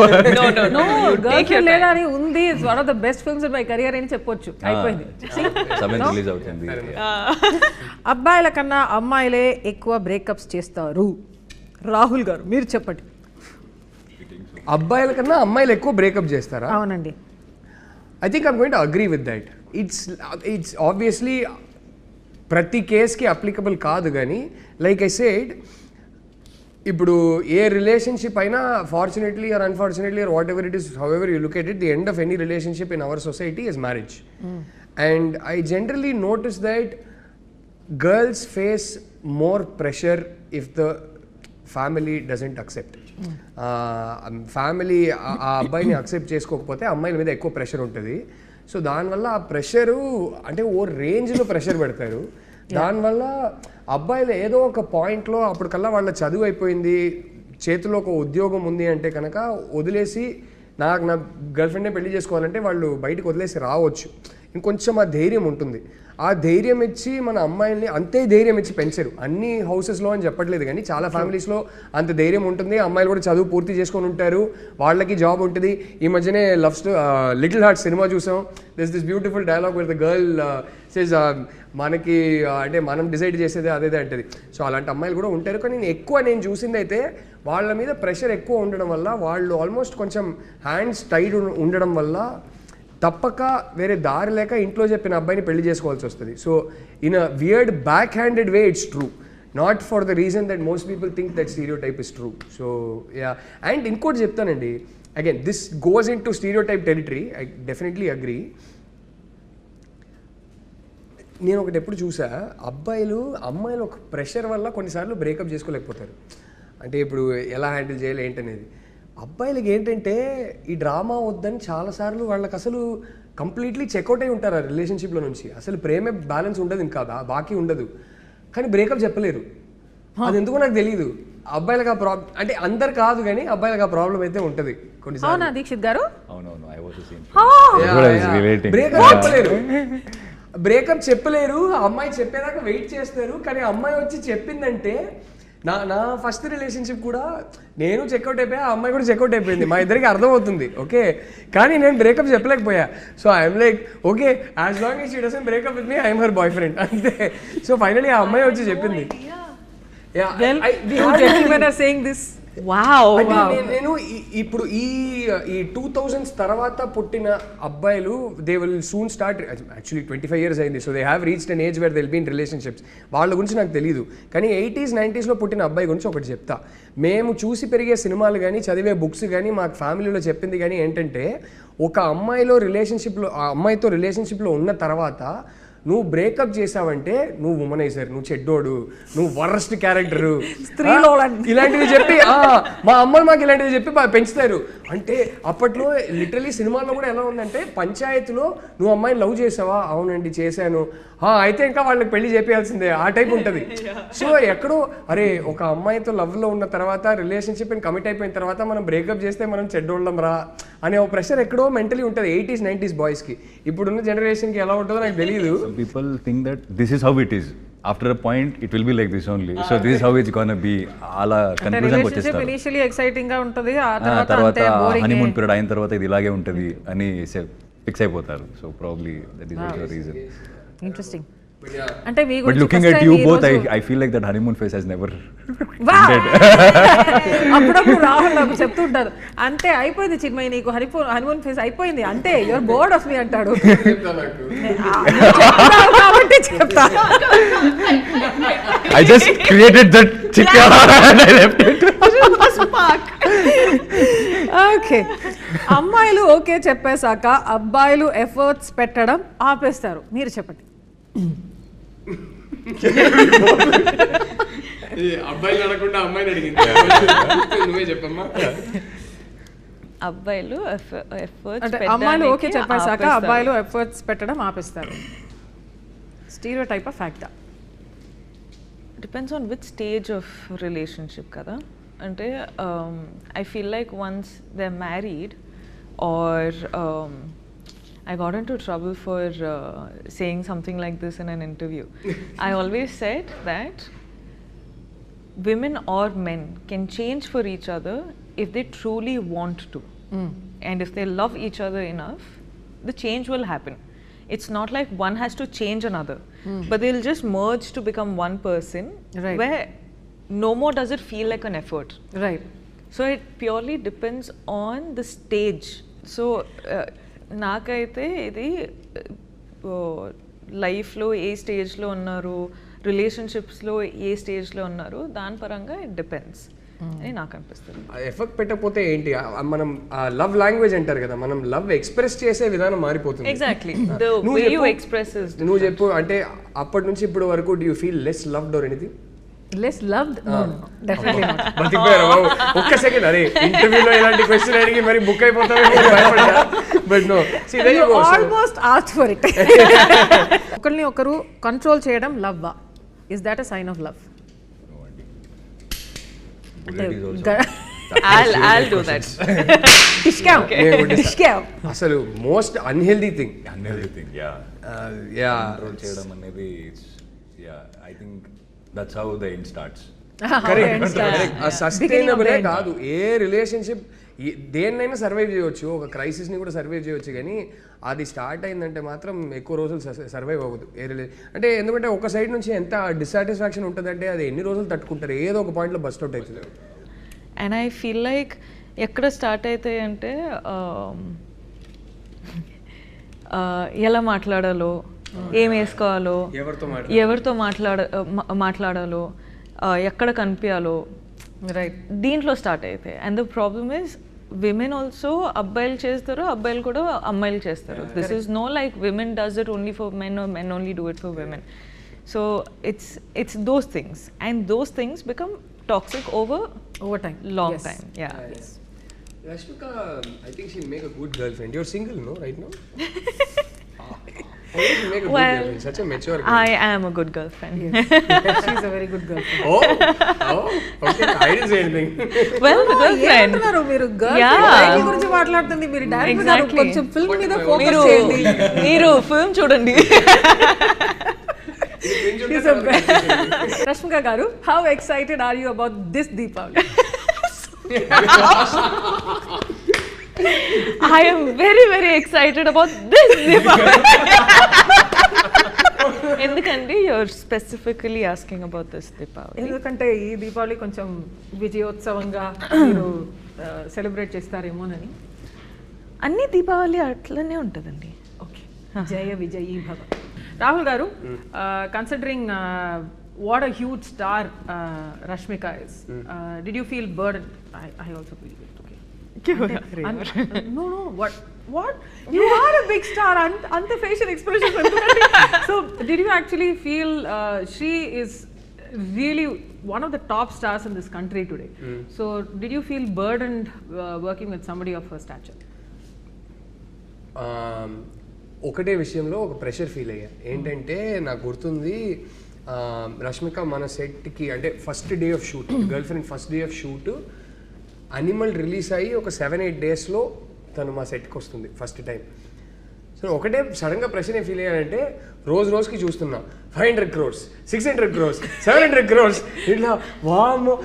No. గర్ల్ ఫ్రెండ్ లేదా అని ఉంది. It's one of the best films in my career అని చెప్పొచ్చు. అయిపోయింది. సెవెన్ రిలీజ్ అవుతుంది. అబ్బాయిల కన్నా అమ్మాయిలే ఎక్కువ బ్రేకప్స్ చేస్తారు. రాహుల్ గారు మీరు చెప్పండి. అబ్బాయిల కన్నా అమ్మాయిలు ఎక్కువ బ్రేకప్ చేస్తారా? అవునండి. I think I'm going to agree with that. It's obviously ప్రతి కేస్కి అప్లికబుల్ కాదు, కానీ లైక్ ఐ సెడ్, ఇప్పుడు ఏ రిలేషన్షిప్ అయినా fortunately are unfortunately are what ever it is, how ever you look at it, the end of any relationship in our society is marriage. And I generally notice that girls face more pressure if the family doesn't accept. Family ఆ అబ్బాయిని accept చేసుకోకపోతే అమ్మాయిల మీద ఎక్కువ pressure ఉంటుంది. So దానివల్ల ఆ pressure అంటే ఓ రేంజ్లో ప్రెషర్ పెడతారు. దానివల్ల అబ్బాయిలు ఏదో ఒక పాయింట్లో అప్పటికల్లా వాళ్ళ చదువు అయిపోయింది, చేతిలో ఒక ఉద్యోగం ఉంది అంటే కనుక వదిలేసి నా గర్ల్ ఫ్రెండ్నే పెళ్లి చేసుకోవాలంటే వాళ్ళు బయటకు వదిలేసి రావచ్చు. ఇంకొంచెం ఆ ధైర్యం ఉంటుంది. ఆ ధైర్యం ఇచ్చి మన అమ్మాయిల్ని అంతే ధైర్యం ఇచ్చి పెంచరు. అన్ని హౌసెస్లో అని చెప్పట్లేదు, కానీ చాలా ఫ్యామిలీస్లో అంత ధైర్యం ఉంటుంది. అమ్మాయిలు కూడా చదువు పూర్తి చేసుకొని ఉంటారు, వాళ్ళకి జాబ్ ఉంటుంది. ఈ మధ్యనే లిటిల్ హార్ట్ సినిమా చూసాం. This beautiful dialogue with the girl says మనకి అంటే మనం డిసైడ్ చేసేది అదేదే అంటది. సో అలాంటి అమ్మాయిలు కూడా ఉంటారు. కానీ నేను చూసింది అయితే వాళ్ళ మీద ప్రెషర్ ఎక్కువ ఉండడం వల్ల, వాళ్ళు ఆల్మోస్ట్ కొంచెం హ్యాండ్స్ టైడ్ ఉండడం వల్ల తప్పక వేరే దారి లేక ఇంట్లో చెప్పిన అబ్బాయిని పెళ్లి చేసుకోవాల్సి వస్తుంది. So in a weird back handed way it's true, not for the reason that most people think that stereotype is true. So yeah, and ఇంకోటి చెప్తానండి, again this goes in to stereotype territory. I definitely agree. నేను ఒకటి ఎప్పుడు చూసా, అమ్మాయిలు ఒక pressure వల్ల కొన్నిసార్లు బ్రేకప్ చేసుకోలేకపోతారు. అంటే ఇప్పుడు ఎలా హ్యాండిల్ చేయాలి ఏంటనేది. అబ్బాయిలకి ఏంటంటే ఈ డ్రామా వద్దని చాలాసార్లు వాళ్ళకి అసలు కంప్లీట్లీ చెక్అవుట్ అయి ఉంటారు ఆ రిలేషన్షిప్లో నుంచి. అసలు ప్రేమే బ్యాలెన్స్ ఉండదు, ఇంకా బాకీ ఉండదు, కానీ బ్రేకప్ చెప్పలేరు. అది ఎందుకో నాకు తెలియదు. అబ్బాయిలకు ఆ ప్రాబ్లం అంటే అందరు కాదు, కానీ అబ్బాయిలకు ఆ ప్రాబ్లం అయితే ఉంటుంది కొన్నిసార్లు. దీక్షిత్ గారు బ్రేకప్ చెప్పలేరు. అమ్మాయి చెప్పేదాకా వెయిట్ చేస్తారు, కానీ అమ్మాయి వచ్చి చెప్పిందంటే నా ఫస్ట్ రిలేషన్షిప్ కూడా నేను చెక్అవుట్ అయిపోయా, ఆ అమ్మాయి కూడా చెక్అవుట్ అయిపోయింది. మా ఇద్దరికి అర్థమవుతుంది, ఓకే, కానీ నేను బ్రేకప్ చెప్పలేకపోయా. So I'm like okay, as long as she doesn't break up with me I'm her boyfriend అంతే. సో ఫైనలీ ఆ అమ్మాయి వచ్చి చెప్పింది. Wow. అంటే నేను ఇప్పుడు ఈ 2000s తర్వాత పుట్టిన అబ్బాయిలు they will soon start, actually 25 years అయింది, so they have reached an age where they will be in relationships. వాళ్ళ గురించి నాకు తెలియదు, కానీ 80s 90sలో పుట్టిన అబ్బాయి గురించి ఒకటి చెప్తా. మేము చూసి పెరిగే సినిమాలు కానీ చదివే బుక్స్ కానీ మాకు ఫ్యామిలీలో చెప్పింది కానీ ఏంటంటే, ఒక అమ్మాయితో రిలేషన్షిప్లో ఉన్న తర్వాత నువ్వు బ్రేకప్ చేసావంటే నువ్వు ఉమనైజర్, నువ్వు చెడ్డోడు, నువ్వు వరస్ట్ క్యారెక్టరు, ఇలాంటివి చెప్పి మా అమ్మలు మాకు ఇలాంటివి చెప్పి పెంచుతారు. అంటే అప్పట్లో లిటరలీ సినిమాల్లో కూడా ఎలా ఉందంటే, పంచాయతీలో నువ్వు అమ్మాయిని లవ్ చేసావా, అవునండి చేశాను, అయితే ఇంకా వాళ్ళకి పెళ్లి చేయాల్సిందే, ఆ టైప్ ఉంటుంది. సో ఎక్కడో అరే ఒక అమ్మాయితో లవ్లో ఉన్న తర్వాత రిలేషన్షిప్ కమిట్ అయిపోయిన తర్వాత మనం బ్రేకప్ చేస్తే మనం చెడ్డోళ్ళం రా అనే ఒక ప్రెషర్ ఎక్కడో మెంటలీ ఉంటుంది 80s 90s బాయ్స్కి. ఇప్పుడున్న జనరేషన్కి ఎలా ఉంటుందో నాకు తెలియదు. People think that this is how it is. After a point, it will be like this only. So this is how it's gonna be. అలా కన్క్లూజన్కి వచ్చేస్తారు. ఇనిషియల్లీ ఎక్సైటింగ్ గా ఉంటుంది, ఆ తర్వాత హనీమూన్ పీరియడ్ అయిన తర్వాత ఇది ఇలాగే ఉంటుంది అని ఫిక్స్ అయిపోతారు. So probably that is also reason. Interesting. అంటే మీ But looking at you both, I feel like that honeymoon phase has never ended. అప్పుడప్పుడు రాహుల్ నాకు చెప్తుంటారు, అంటే అయిపోయింది చిన్మయి, నీకు హనీమూన్ ఫేజ్ అయిపోయింది, అంటే యువర్ బోర్డ్ ఆఫ్ మీ అంటాడు. కాబట్టి చెప్తా. I just created that chicken and I left it. Okay, అమ్మాయిలు ఓకే చెప్పేశాక అబ్బాయిలు ఎఫర్ట్స్ పెట్టడం ఆపేస్తారు. మీరు చెప్పండి. అబ్బాయిలు అడగకుండా అమ్మాయిని అడిగింది, నువ్వే చెప్పమ్మా. అబ్బాయిలు అమ్మాయిలు ఓకే చెప్పేశాక అబ్బాయిలు ఎఫర్ట్స్ పెట్టడం ఆపేస్తారు. స్టీరియోటైప్ ఆఫ్ ఫ్యాక్టా? Depends on which stage of relationship కదా. అంటే I feel like once they are married or I got into trouble for saying something like this in an interview. I always said that women or men can change for each other if they truly want to. And if they love each other enough, the change will happen. It's not like one has to change another, but they'll just merge to become one person, right, where no more does it feel like an effort. Right. So it purely depends on the stage. So నాకైతే ఇది లైఫ్లో ఏ స్టేజ్లో ఉన్నారు, రిలేషన్షిప్స్లో ఏ స్టేజ్లో ఉన్నారు, దాని పరంగా it depends అని నాకు అనిపిస్తుంది. ఎఫెక్ట్ పెట్టకపోతే ఏంటి, మనం లవ్ లాంగ్వేజ్ అంటారు కదా, మనం లవ్ ఎక్స్ప్రెస్ చేసే విధానం మారిపోతుంది. Exactly, the way you express is. నువ్వు చెప్పు, అంటే అప్పటి నుంచి ఇప్పటి వరకు do you feel less loved or anything? Less loved? No, definitely not. బతికిపోయారు బాబు. ఒక్క సెకండ్, అరే ఇంటర్వ్యూలో ఇలాంటి క్వశ్చన్ అడిగి మరి బుక్ అయిపోతామేమో భయపడ్డా. But no, see there you go. Almost asked for it. ఒకరిని ఒకరు కంట్రోల్ చేయడం లవ్వా? Is that a sign of love? I'll do that. అసలు మోస్ట్ అన్హెల్దీ థింగ్. కంట్రోల్ చేయడం అనేది, I think that's how the end starts. Sustainable కాదు ఏ relationship. దేన్నైనా సర్వైవ్ చేయవచ్చు, ఒక క్రైసిస్ని కూడా సర్వైవ్ చేయవచ్చు, కానీ అది స్టార్ట్ అయిందంటే మాత్రం ఎక్కువ రోజులు సర్వైవ్ అవ్వదు ఏ అంటే ఎందుకంటే ఒక సైడ్ నుంచి ఎంత డిస్సాటిస్ఫాక్షన్ ఉంటుందంటే అది ఎన్ని రోజులు తట్టుకుంటారు, ఏదో ఒక పాయింట్లో బస్ట్ అవుట్ అవుతుంది. అండ్ ఐ ఫీల్ లైక్ ఎక్కడ స్టార్ట్ అవుతాయి అంటే ఎలా మాట్లాడాలో, ఏం వేసుకోవాలో, ఎవరితో మాట్లాడాలో, ఎక్కడ కనిపించాలో, రైట్, దీంట్లో స్టార్ట్ అవుతాయి. And the problem is women also అబ్బాయిలు చేస్తారు, అబ్బాయిలు కూడా అమ్మాయిలు చేస్తారు. This is no like women does it only for men or men only do it for women. So it's those things, and those things become toxic over time, long time. Yeah. Yes. Rashmika, I think she'll make a good girlfriend. You're single, no, right now? She'll make a good girlfriend. Such a mature girl. I am a good girlfriend. Yes. She's a very good girlfriend. Okay. I didn't say anything. Well, the girlfriend. ఏంటన్నారు మీరు girlfriend గురించి మాట్లాడుతుంది, మీరు direct గా కొంచెం film మీద focus చేయండి. మీరు film చూడండి. Rashmika garu, how excited are you about this Deepavali? I am very, very excited about this Deepavali. ఎందుకంటే you're specifically asking about this Deepavali? ఎందుకంటే ఈ దీపావళి కొంచెం విజయోత్సవంగా మీరు సెలబ్రేట్ చేస్తారేమోనని. అన్ని దీపావళి అట్లనే ఉంటుందండి. ఓకే, జయ విజయీ భవ. రాహుల్ గారు, considering what a huge star Rashmika is, did you feel burdened? I also feel it. Okay. No, what? You are a big star. Ante facial expressions. So, did you actually feel she is really one of the top stars in this country today? So, did you feel burdened working with somebody of her stature? ఒకటే విషయంలో ఒక pressure feel అయ్యా. ఏంటంటే నాకు గుర్తుంది, రష్మిక మన సెట్కి అంటే first day of shoot, girl friend first day of shoot animal release అయ్యి ఒక 7-8 డేస్లో తను మా సెట్కి వస్తుంది ఫస్ట్ టైం. సో ఒకటే సడన్గా ప్రెషర్ ఏం ఫీల్ అయ్యానంటే, రోజుకి చూస్తున్నా 500 crores, 600 crores, 700 crores ఇట్లా. వామ్మో,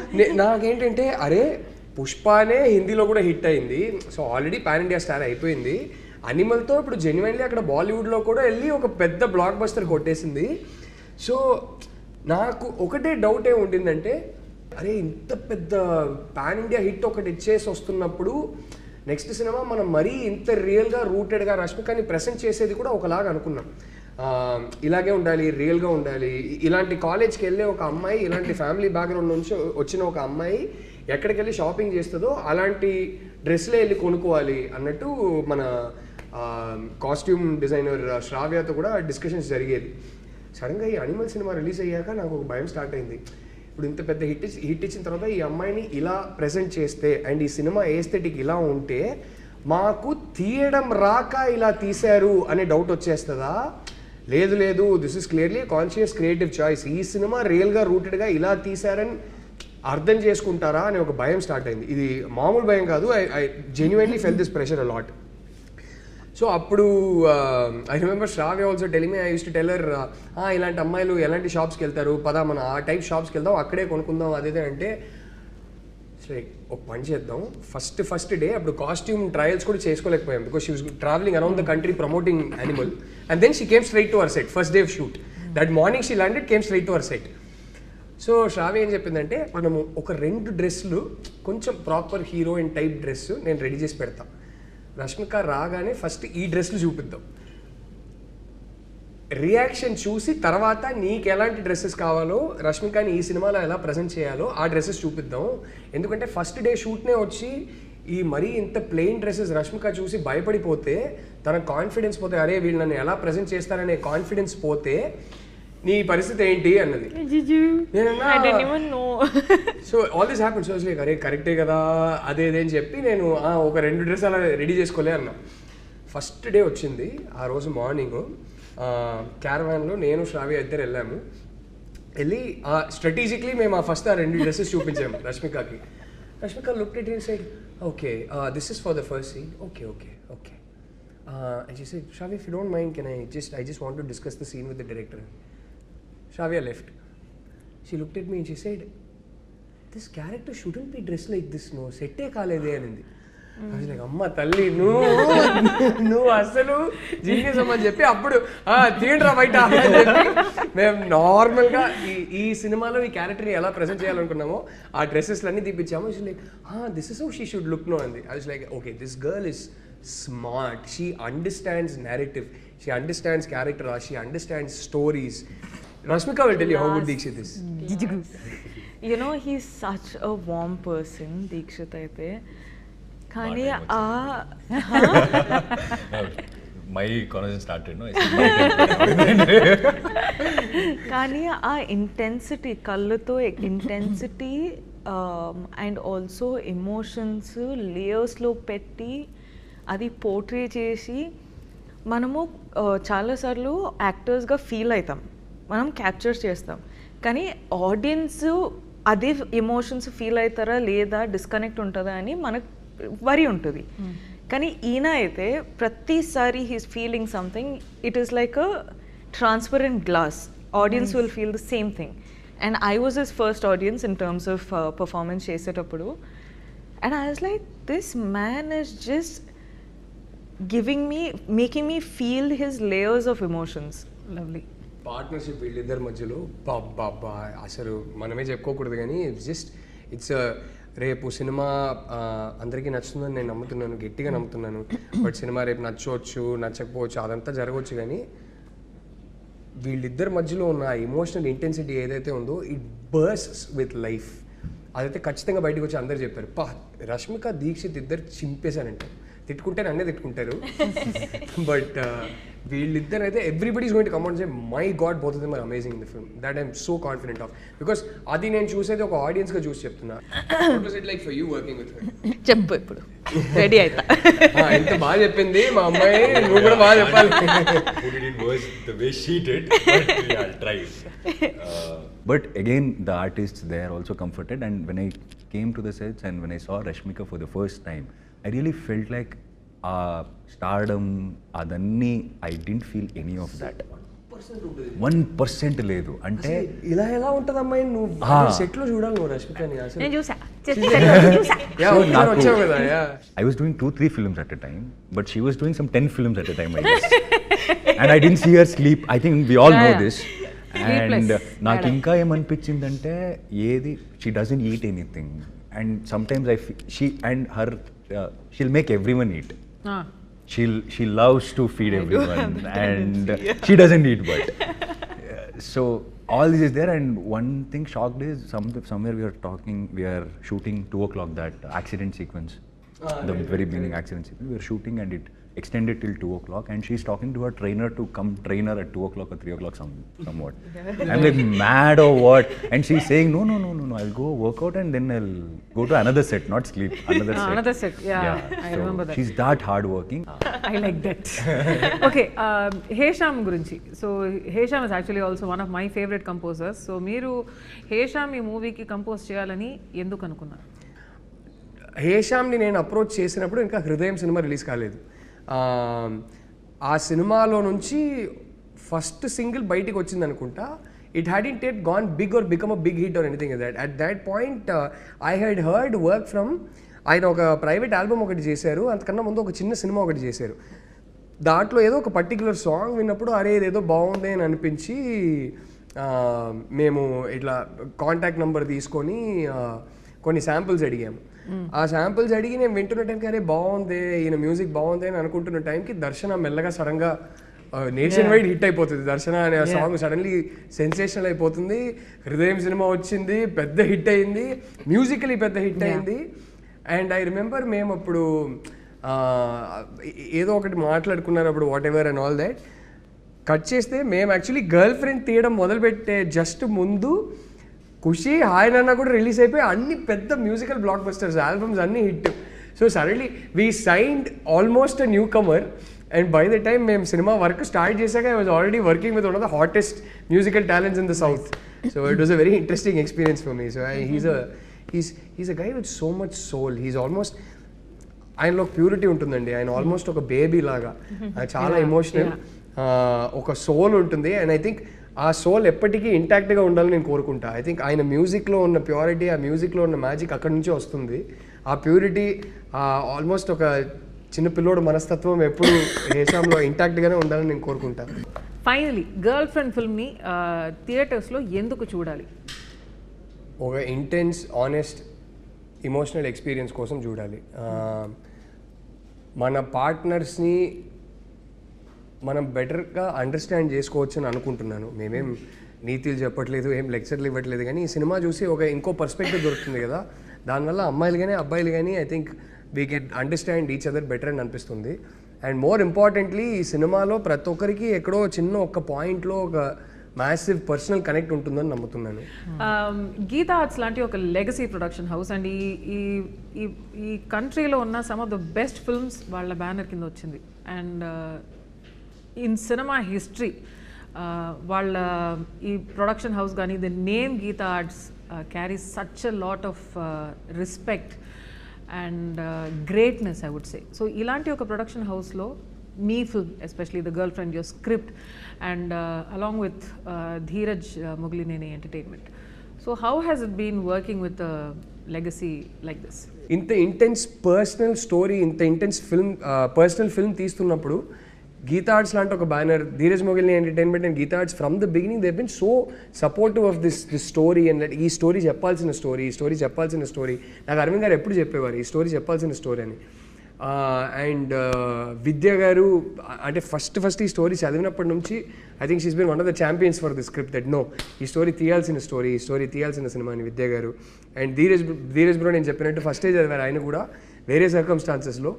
నాకేంటంటే అరే పుష్పానే హిందీలో కూడా హిట్ అయింది, so already pan India star అయిపోయింది. అనిమల్తో ఇప్పుడు జెన్యున్లీ అక్కడ బాలీవుడ్లో కూడా వెళ్ళి ఒక పెద్ద బ్లాక్ బస్టర్ కొట్టేసింది. సో నాకు ఒకటే డౌట్ ఏమి ఉండిందంటే, అరే ఇంత పెద్ద పాన్ ఇండియా హిట్ ఒకటి ఇచ్చేసి వస్తున్నప్పుడు నెక్స్ట్ సినిమా మనం మరీ ఇంత రియల్గా రూటెడ్గా రష్మికని ప్రెసెంట్ చేసేది కూడా ఒకలాగా అనుకున్నాం. ఇలాగే ఉండాలి, రియల్గా ఉండాలి. ఇలాంటి కాలేజ్కి వెళ్ళే ఒక అమ్మాయి, ఇలాంటి ఫ్యామిలీ బ్యాక్గ్రౌండ్ నుంచి వచ్చిన ఒక అమ్మాయి ఎక్కడికి వెళ్ళి షాపింగ్ చేస్తుందో అలాంటి డ్రెస్లే వెళ్ళి కొనుక్కోవాలి అన్నట్టు మన కాస్ట్యూమ్ డిజైనర్ శ్రావ్యతో కూడా డిస్కషన్స్ జరిగేది. సడన్గా ఈ అనిమల్ సినిమా రిలీజ్ అయ్యాక నాకు ఒక భయం స్టార్ట్ అయింది. ఇప్పుడు ఇంత పెద్ద హిట్ ఇచ్చిన తర్వాత ఈ అమ్మాయిని ఇలా ప్రెజెంట్ చేస్తే అండ్ ఈ సినిమా ఏస్థెటిక్ ఇలా ఉంటే మాకు తీయడం రాక ఇలా తీశారు అనే డౌట్ వచ్చేస్తుందా? లేదు, this is clearly conscious creative choice. ఈ సినిమా రియల్గా రూటెడ్గా ఇలా తీశారని అర్థం చేసుకుంటారా అనే ఒక భయం స్టార్ట్ అయింది. ఇది మామూలు భయం కాదు. I genuinely felt this pressure a lot. So అప్పుడు I remember Shravya also telling me, I used to tell her, ఇలాంటి అమ్మాయిలు ఎలాంటి షాప్స్కి వెళ్తారు, పదా మన ఆ టైప్ షాప్స్కి వెళ్దాం, అక్కడే కొనుక్కుందాం అదేదే అంటే, లైక్ ఒక పని చేద్దాం. ఫస్ట్ డే అప్పుడు కాస్ట్యూమ్ ట్రయల్స్ కూడా చేసుకోలేకపోయాం because she was travelling around the country promoting Animal. And then she came straight to our set first day of shoot. That morning she landed, came straight to our set. So Shravya ఏం చెప్పిందంటే, మనము ఒక 2 డ్రెస్సులు కొంచెం proper heroine type dress నేను ready చేసి పెడతా, రష్మిక రాగానే ఫస్ట్ ఈ డ్రెస్లు చూపిద్దాం, రియాక్షన్ చూసి తర్వాత నీకు ఎలాంటి డ్రెస్సెస్ కావాలో, రష్మికని ఈ సినిమాలో ఎలా ప్రజెంట్ చేయాలో ఆ డ్రెస్సెస్ చూపిద్దాం. ఎందుకంటే ఫస్ట్ డే షూట్నే వచ్చి ఈ మరీ ఇంత ప్లెయిన్ డ్రెస్సెస్ రష్మిక చూసి భయపడిపోతే, తన కాన్ఫిడెన్స్ పోతే, అరే వీళ్ళు నన్ను ఎలా ప్రజెంట్ చేస్తారనే కాన్ఫిడెన్స్ పోతే నీ పరిస్థితి ఏంటి అన్నది. So all this happen. So like అరే కరెక్టే కదా అదేదే అని చెప్పి నేను ఒక 2 డ్రెస్ అలా రెడీ చేసుకోలే అన్నా. ఫస్ట్ డే వచ్చింది. ఆ రోజు మార్నింగ్ క్యారవాన్లో నేను శ్రావ్య ఇద్దరు వెళ్ళాము. వెళ్ళి స్ట్రాటజిక్లీ మేము ఫస్ట్ ఆ 2 డ్రెస్సెస్ చూపించాము రష్మికకి. Rashmika looked at it and said, okay this is for the first scene, okay. And she said, Shravya, if you don't mind, I just want to discuss the scene with the director. Shravya left. She looked at me and she said, this character shouldn't be dressed like this, no. Sette kalede anindi. I was like, amma talli, no asalu genius amma చెప్పి అప్పుడు theatre బయట అని చెప్పి మేము నార్మల్గా ఈ సినిమాలో ఈ క్యారెక్టర్ని ఎలా ప్రెజెంట్ చేయాలనుకున్నామో ఆ డ్రెస్సెస్లన్నీ తీపిచ్చాము. Like this is how she should look no అంది. I was like, okay, this girl is smart, she understands narrative, she understands character, she understands stories. Rashmika will tell you how good Deekshit is. You know, he's such a warm person, Deekshit aithe. Kani my conversation started, no? Kani intensity, kalluto intensity and also emotions layers lo petti అది portray చేసి మనము చాలాసార్లు యాక్టర్స్గా feel అవుతాం, మనం capture చేస్తాం. కానీ audience అదే emotions feel అవుతారా లేదా, డిస్కనెక్ట్ ఉంటుందా అని మనకు వరి ఉంటుంది. కానీ ఈయన అయితే ప్రతిసారి he's feeling something, it is like a transparent glass, audience will feel the same thing. And I was his first audience in terms of performance చేసేటప్పుడు. And I was like, this man is just making me feel his layers of emotions. Lovely. Partnership వీళ్ళిద్దరి మధ్యలో బాబా అసలు మనమే చెప్పుకోకూడదు కానీ it's రేపు cinema అందరికీ నచ్చుతుందని నేను నమ్ముతున్నాను, గట్టిగా నమ్ముతున్నాను. బట్ సినిమా రేపు నచ్చవచ్చు నచ్చకపోవచ్చు అదంతా జరగవచ్చు, కానీ వీళ్ళిద్దరి మధ్యలో ఉన్న ఎమోషనల్ ఇంటెన్సిటీ ఏదైతే ఉందో ఇట్ బర్స్ట్స్ విత్ లైఫ్. అదైతే ఖచ్చితంగా బయటకు వచ్చి అందరు చెప్తారు, రష్మిక దీక్షిత్ ఇద్దరు చింపేశారంటారు. తిట్టుకుంటే నన్నే తిట్టుకుంటారు. బట్ వీళ్ళిద్దరు అయితే everybody is going to come out and say my god both of them are amazing in the film. That I'm so confident of, because అది నేను చూసేది ఒక ఆడియన్స్ గా చూసి చెప్తున్నా. What was it like for you working with her? చెప్పు ఇప్పుడు ready అవుతా. ఎంత బాగా చెప్పింది మా అమ్మాయి, నువ్వు కూడా బాగా చెప్పాలి. Put it in words the way she did, but yeah, I'll try. But again, the artists they are also comforted, and when I came to the sets and when I saw Rashmika for the first time, I really felt like stardom adanni I didn't feel any of that. 1% లేదు అంటే ఇలా ఎలా ఉంటుంది అమ్మాయి, నువ్వు set లో చూడాలి నువ్వు రష్మికని. అసలు నేను చూసా. వచ్చావు కదా. I was doing 2-3 films at a time, but she was doing some 10 films at a time, I guess. And I didn't see her sleep. I think we all know this. And నాకు ఇంకా ఏమనిపించిందంటే ఏది she doesn't eat anything, and sometimes I feel she and her she'll make everyone eat. She loves to feed everyone and she doesn't eat, but so all this is there. And one thing shocked is somewhere we are shooting 2 o'clock, that accident sequence, the very beginning accident sequence, we were shooting and it extended till 2 o'clock, and she's talking to her trainer to come train her at 2 o'clock or 3 o'clock somewhat. I'm like, mad or what? And she's saying, no, I'll go work out and then I'll go to another set, not sleep, another set. Yeah, I remember that. She's that hard working. I like that. Okay, Hesham gurinchi. So Hesham is actually also one of my favorite composers. So మీరు Hesham ఈ మూవీకి compose చేయాలని ఎందుకు అనుకున్నారు? హేషామ్ని నేను approach చేసినప్పుడు ఇంకా హృదయం సినిమా రిలీజ్ కాలేదు. ఆ సినిమాలో నుంచి ఫస్ట్ సింగిల్ బయటికి వచ్చింది అనుకుంటా. It hadn't yet gone big or become a big hit or anything like that. At that point I had heard work from ఆయన ఒక ప్రైవేట్ ఆల్బమ్ ఒకటి చేశారు, అంతకన్నా ముందు ఒక చిన్న సినిమా ఒకటి చేశారు. దాంట్లో ఏదో ఒక పర్టికులర్ సాంగ్ విన్నప్పుడు అరే ఇదేదో బాగుంది అని అనిపించి మేము ఇట్లా కాంటాక్ట్ నెంబర్ తీసుకొని కొన్ని శాంపుల్స్ అడిగాము. ఆ శాంపుల్స్ అడిగి నేను వింటున్న టైంకి అరే బాగుంది, ఈయన మ్యూజిక్ బాగుంది అని అనుకుంటున్న టైంకి దర్శన మెల్లగా సడన్గా నేషన్ వైడ్ హిట్ అయిపోతుంది. దర్శన అనే ఆ సాంగ్ సడన్లీ సెన్సేషనల్ అయిపోతుంది. హృదయం సినిమా వచ్చింది, పెద్ద హిట్ అయింది, మ్యూజికలీ పెద్ద హిట్ అయింది. అండ్ ఐ రిమెంబర్ మేము అప్పుడు ఏదో ఒకటి మాట్లాడుకున్నారు అప్పుడు, what ever and all that. Cut చేస్తే మేము యాక్చువల్లీ గర్ల్ ఫ్రెండ్ తీయడం మొదలుపెట్టే జస్ట్ ముందు ఖుషి హాయ్ నాన్న కూడా రిలీజ్ అయిపోయి అన్ని పెద్ద మ్యూజికల్ బ్లాక్ బస్టర్స్ ఆల్బమ్స్ అన్ని hit. So suddenly we signed almost a newcomer. And by the time మేము సినిమా వర్క్ స్టార్ట్ చేశాక I was already working with one of the hottest musical talents in the South. So it was a very interesting experience for me. So he's a guy with so much soul. He's almost, ఆయనలో purity ఉంటుందండి. ఆయన almost ఒక baby లాగా, చాలా emotional, ఒక soul ఉంటుంది. And I think ఆ soul ఎప్పటికీ ఇంటాక్ట్గా ఉండాలని నేను కోరుకుంటా. ఐ థింక్ ఆయన మ్యూజిక్లో ఉన్న ప్యూరిటీ, ఆ మ్యూజిక్లో ఉన్న మ్యాజిక్ అక్కడి నుంచే వస్తుంది. ఆ ప్యూరిటీ ఆల్మోస్ట్ ఒక చిన్న పిల్లోడు మనస్తత్వం ఎప్పుడు హేషాంలో ఇంటాక్ట్గానే ఉండాలని నేను కోరుకుంటా. ఫైనలీ గర్ల్ ఫ్రెండ్ ఫిల్మ్ని థియేటర్స్లో ఎందుకు చూడాలి? ఒక ఇంటెన్స్, ఆనెస్ట్, ఎమోషనల్ ఎక్స్పీరియన్స్ కోసం చూడాలి. మన పార్ట్నర్స్ని మనం బెటర్గా అండర్స్టాండ్ చేసుకోవచ్చు అని అనుకుంటున్నాను. మేమేం నీతులు చెప్పట్లేదు, ఏం లెక్చర్లు ఇవ్వట్లేదు, కానీ ఈ సినిమా చూసి ఒక ఇంకో పర్స్పెక్టివ్ దొరుకుతుంది కదా. దానివల్ల అమ్మాయిలు కానీ అబ్బాయిలు కానీ I think we can understand each other better అని అనిపిస్తుంది. అండ్ మోర్ ఇంపార్టెంట్లీ ఈ సినిమాలో ప్రతి ఒక్కరికి ఎక్కడో చిన్న ఒక పాయింట్లో ఒక మ్యాసివ్ పర్సనల్ కనెక్ట్ ఉంటుందని నమ్ముతున్నాను. గీతా ఆర్ట్స్ లాంటి ఒక లెగసీ ప్రొడక్షన్ హౌస్ అండ్ ఈ కంట్రీలో ఉన్న some of the best films వాళ్ళ బ్యానర్ కింద వచ్చింది. అండ్ ఇన్ సినిమా హిస్టరీ వాళ్ళ ఈ ప్రొడక్షన్ హౌస్ కానీ the name Geetha Arts carries such a lot of respect and greatness I would say. So ఇలాంటి ఒక ప్రొడక్షన్ హౌస్లో మీ film, especially the girl friend, your script, and along with Dheeraj Muglineni Entertainment. So how has it been working with a legacy like this? ఇంత intense personal story, ఇంత intense film, personal film తీస్తున్నప్పుడు Geetha Arts లాంటి ఒక banner, Dheeraj Mogilineni entertainment and Geetha Arts from the beginning they been so supportive of this story and ఈ story చెప్పాల్సిన story నాకు అరవింద్ గారు ఎప్పుడు చెప్పేవారు ఈ స్టోరీ చెప్పాల్సిన స్టోరీ అని. అండ్ విద్య గారు అంటే ఫస్ట్ ఈ స్టోరీ చదివినప్పటి నుంచి I think she's been one of the champions for the script that no ఈ స్టోరీ తీయాల్సిన సినిమా అని విద్య గారు. అండ్ ధీరజ్ బ్రో నేను చెప్పినట్టు ఫస్టే చదివారు ఆయన కూడా వేరే సర్కమ్స్టాన్సెస్లో.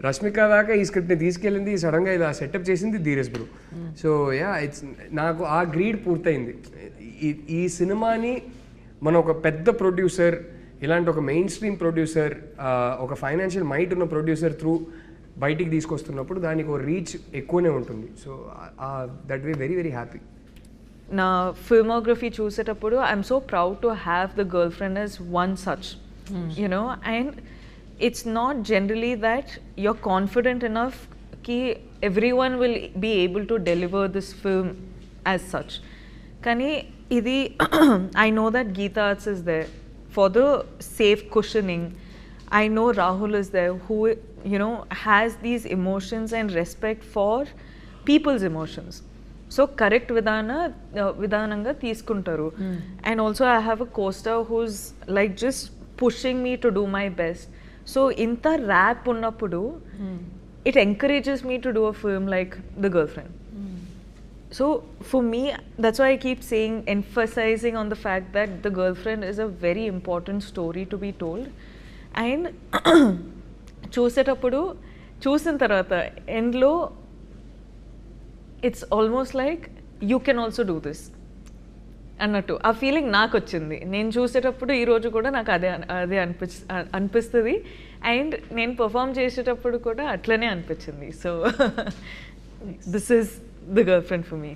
రష్మిక దాకా ఈ స్క్రిప్ట్ని తీసుకెళ్ళింది, సడన్గా ఇలా సెటప్ చేసింది Dheeraj bro. So yeah it's నాకు ఆ గ్రీడ్ పూర్తయింది. ఈ సినిమాని మనం ఒక పెద్ద ప్రొడ్యూసర్, ఇలాంటి ఒక మెయిన్ స్ట్రీమ్ ప్రొడ్యూసర్, ఒక ఫైనాన్షియల్ మైట్ ఉన్న ప్రొడ్యూసర్ త్రూ బయటికి తీసుకొస్తున్నప్పుడు దానికి ఒక రీచ్ ఎక్కువనే ఉంటుంది. So that way very very happy. నా ఫిల్మోగ్రఫీ చూసేటప్పుడు I'm so proud to have the girl friend as one such, you know. And it's not generally that you're confident enough ki everyone will be able to deliver this film as such. Kani idi I know that Geeta Arts is there for the safe cushioning. I know Rahul is there who, you know, has these emotions and respect for people's emotions. So correct vidananga తీసుకుంటారు. And also I have a co-star who's like just pushing me to do my best. So ఇంత rap ఉన్నప్పుడు it encourages me to do a film like The Girlfriend. So for me, that's why I keep saying, emphasizing on the fact that The Girlfriend is a very important story to be told. And చూసేటప్పుడు చూసిన తర్వాత ఎండ్లో it's almost like you can also do this అన్నట్టు ఆ feeling నాకు వచ్చింది. నేను చూసేటప్పుడు ఈరోజు కూడా నాకు అదే అనిపిస్తుంది. అండ్ నేను పర్ఫామ్ చేసేటప్పుడు కూడా అట్లనే అనిపించింది. So this is the girl friend for me.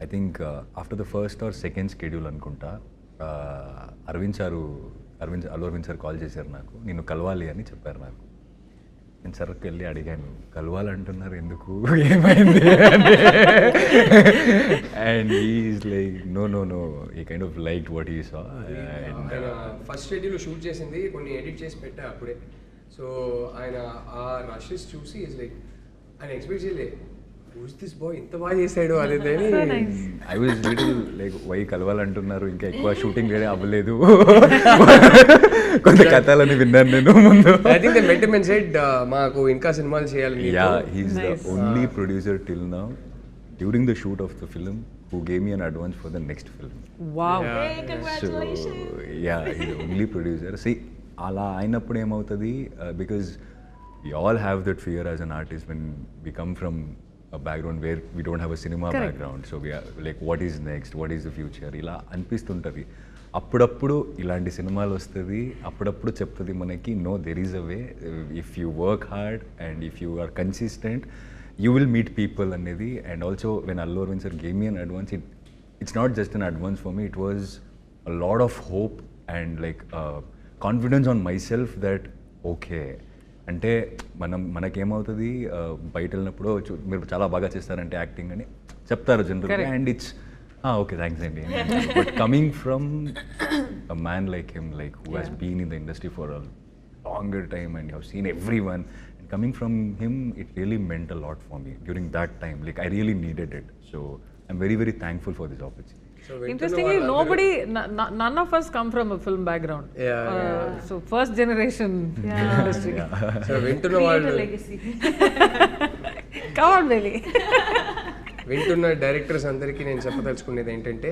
I think after the first or second schedule అనుకుంటా అల్లు అరవింద్ సార్ కాల్ చేశారు నాకు, నిన్ను కలవాలి అని చెప్పారు నాకు. నేను సర్కి వెళ్ళి అడిగాను, కలవాలంటున్నారు ఎందుకు, ఏమైంది అండ్ ఈజ్ లైక్ నో ఈ కైండ్ ఆఫ్ లైక్ వాట్ ఈ సా. ఫస్ట్ షెడ్యూల్ షూట్ చేసింది, కొన్ని ఎడిట్ చేసి పెట్టా అప్పుడే. సో ఆయన ఆ రషెస్ చూసి ఈజ్ లైక్ ఆయన ఎక్స్పెక్ట్ చేయలే, who's this boy ఇంత బాగా చేశాడు అనేది. I was little like why కలవాలంటున్నారు, ఇంకా ఎక్కువ షూటింగ్ అవ్వలేదు, కొంత కథలని విన్నాను నేను ముందు. I think they met him and said మాకు ఇంకా సినిమాలు చేయాలి. Yeah he is the only producer till now during the shoot of the film who gave me an advance for the next film. Wow. Hey, congratulations. So yeah, he's the only producer. See, ala ainappudu em avutadi because we all have that fear as an artist when we come from a background where we don't have a cinema background. So we are like, what is next, what is the future, ila అనిపిస్తుంటది. అప్పుడప్పుడు ఇలాంటి సినిమాలు వస్తుంది, అప్పుడప్పుడు చెప్తుంది మనకి no there is a way if you work hard and if you are consistent you will meet people అనేది. And also when Allu Arvind sir gave me an advance, it's not just an advance for me, it was a lot of hope and like confidence on myself that okay అంటే మనకేమవుతుంది బయట వెళ్ళినప్పుడు మీరు చాలా బాగా చేస్తారంటే acting అని చెప్తారు జనరల్గా, అండ్ ఇట్స్ ఓకే థ్యాంక్స్ అండి. But coming from a man like him, like who has been in the industry for a longer time and you have seen everyone, and coming from him it really meant a lot for me during that time. Like I really needed it, so I'm very very thankful for this opportunity. So interestingly, none of us come from a film background. So first generation industry. So వింటున్న వాళ్ళు, come on Bailey. వింటున్న directors అందరికీ నేను చెప్పదలుచుకునేది ఏంటంటే,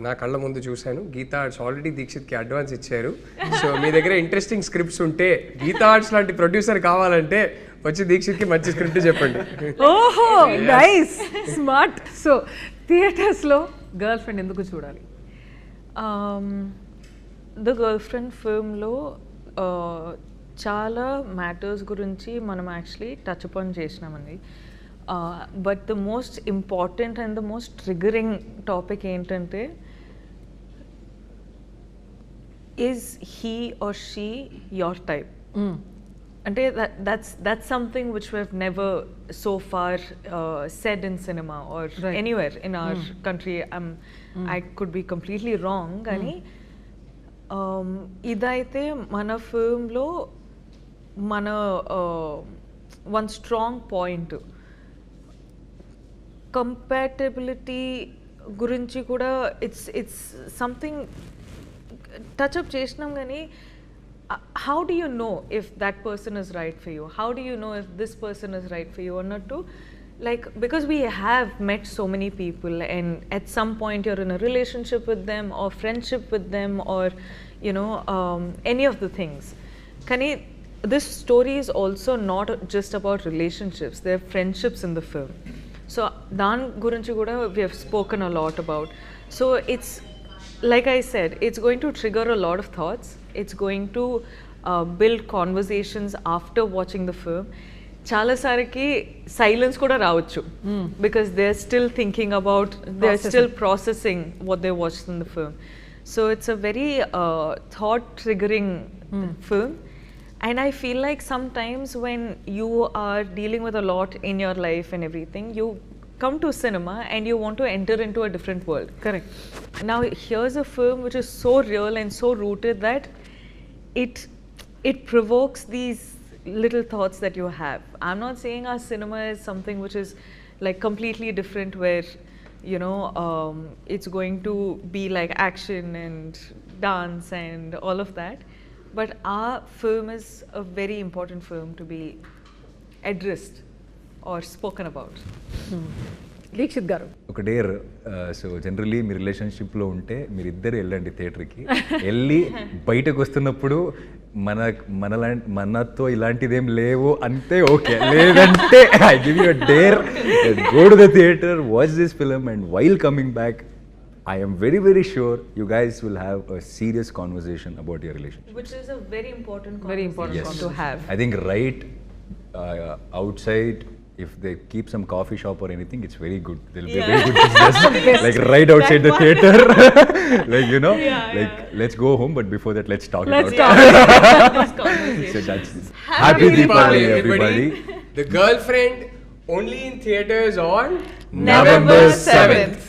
నా కళ్ళ ముందు చూశాను గీతా ఆర్ట్స్ ఆల్రెడీ దీక్షిత్కి అడ్వాన్స్ ఇచ్చారు. సో మీ దగ్గర ఇంట్రెస్టింగ్ స్క్రిప్ట్స్ ఉంటే, గీతా ఆర్ట్స్ లాంటి ప్రొడ్యూసర్ కావాలంటే వచ్చి దీక్షిత్కి మంచి స్క్రిప్ట్ చెప్పండి. ఓహో నైస్, స్మార్ట్. సో థియేటర్స్లో గర్ల్ ఫ్రెండ్ ఎందుకు చూడాలి? ద గర్ల్ ఫ్రెండ్ ఫిల్మ్లో చాలా మ్యాటర్స్ గురించి మనం యాక్చువల్లీ టచ్ అపాన్ చేసినామండి. But the most important and the most triggering topic ఏంటంటే, is he or she your type? అంటే that's something which we've never so far said in cinema or anywhere in our country. I could be completely wrong, కానీ ఇదైతే మన ఫిల్మ్లో మన one strong point. Compatibility గురించి కూడా it's something touch up చేసినాం కానీ how do you know if that person is right for you? How do you know if this person is right for you or not? To like, because we have met so many people and at some point you're in a relationship with them or friendship with them or you know any of the things. Kani, this story is also not just about relationships. There are friendships in the film. So dan gurinchi kuda we have spoken a lot about. So it's like I said, it's going to trigger a lot of thoughts. It's going to build conversations after watching the film. Chala sariki silence kuda raavachu because they're still thinking about, they're still processing what they watched in the film. So it's a very thought triggering film. And I feel like sometimes when you are dealing with a lot in your life and everything, you come to cinema and you want to enter into a different world. Correct. Now here's a film which is so real and so rooted that it provokes these little thoughts that you have. I'm not saying our cinema is something which is like completely different where you know it's going to be like action and dance and all of that, but our film is a very important film to be addressed or spoken about. Dixit గారు ఒక dare so generally మీ రిలేషన్షిప్లో ఉంటే మీరు ఇద్దరు వెళ్ళండి థియేటర్కి వెళ్ళి బయటకు వస్తున్నప్పుడు మనతో ఇలాంటిదేం లేవు అంతే ఓకే, లేదంటే I give you a dare, go to the theatre, watch this film and while coming back I am very, very sure you guys will have a serious conversation about your relationship. Which is a very important Yes. to have. I think right outside, if they keep some coffee shop or anything, it's very good. There'll be a very good business. Like right outside the theater. Like, you know, let's go home, but before that, let's talk about This conversation. So that's Happy Deepavali, everybody. The Girlfriend only in theaters on November 7th.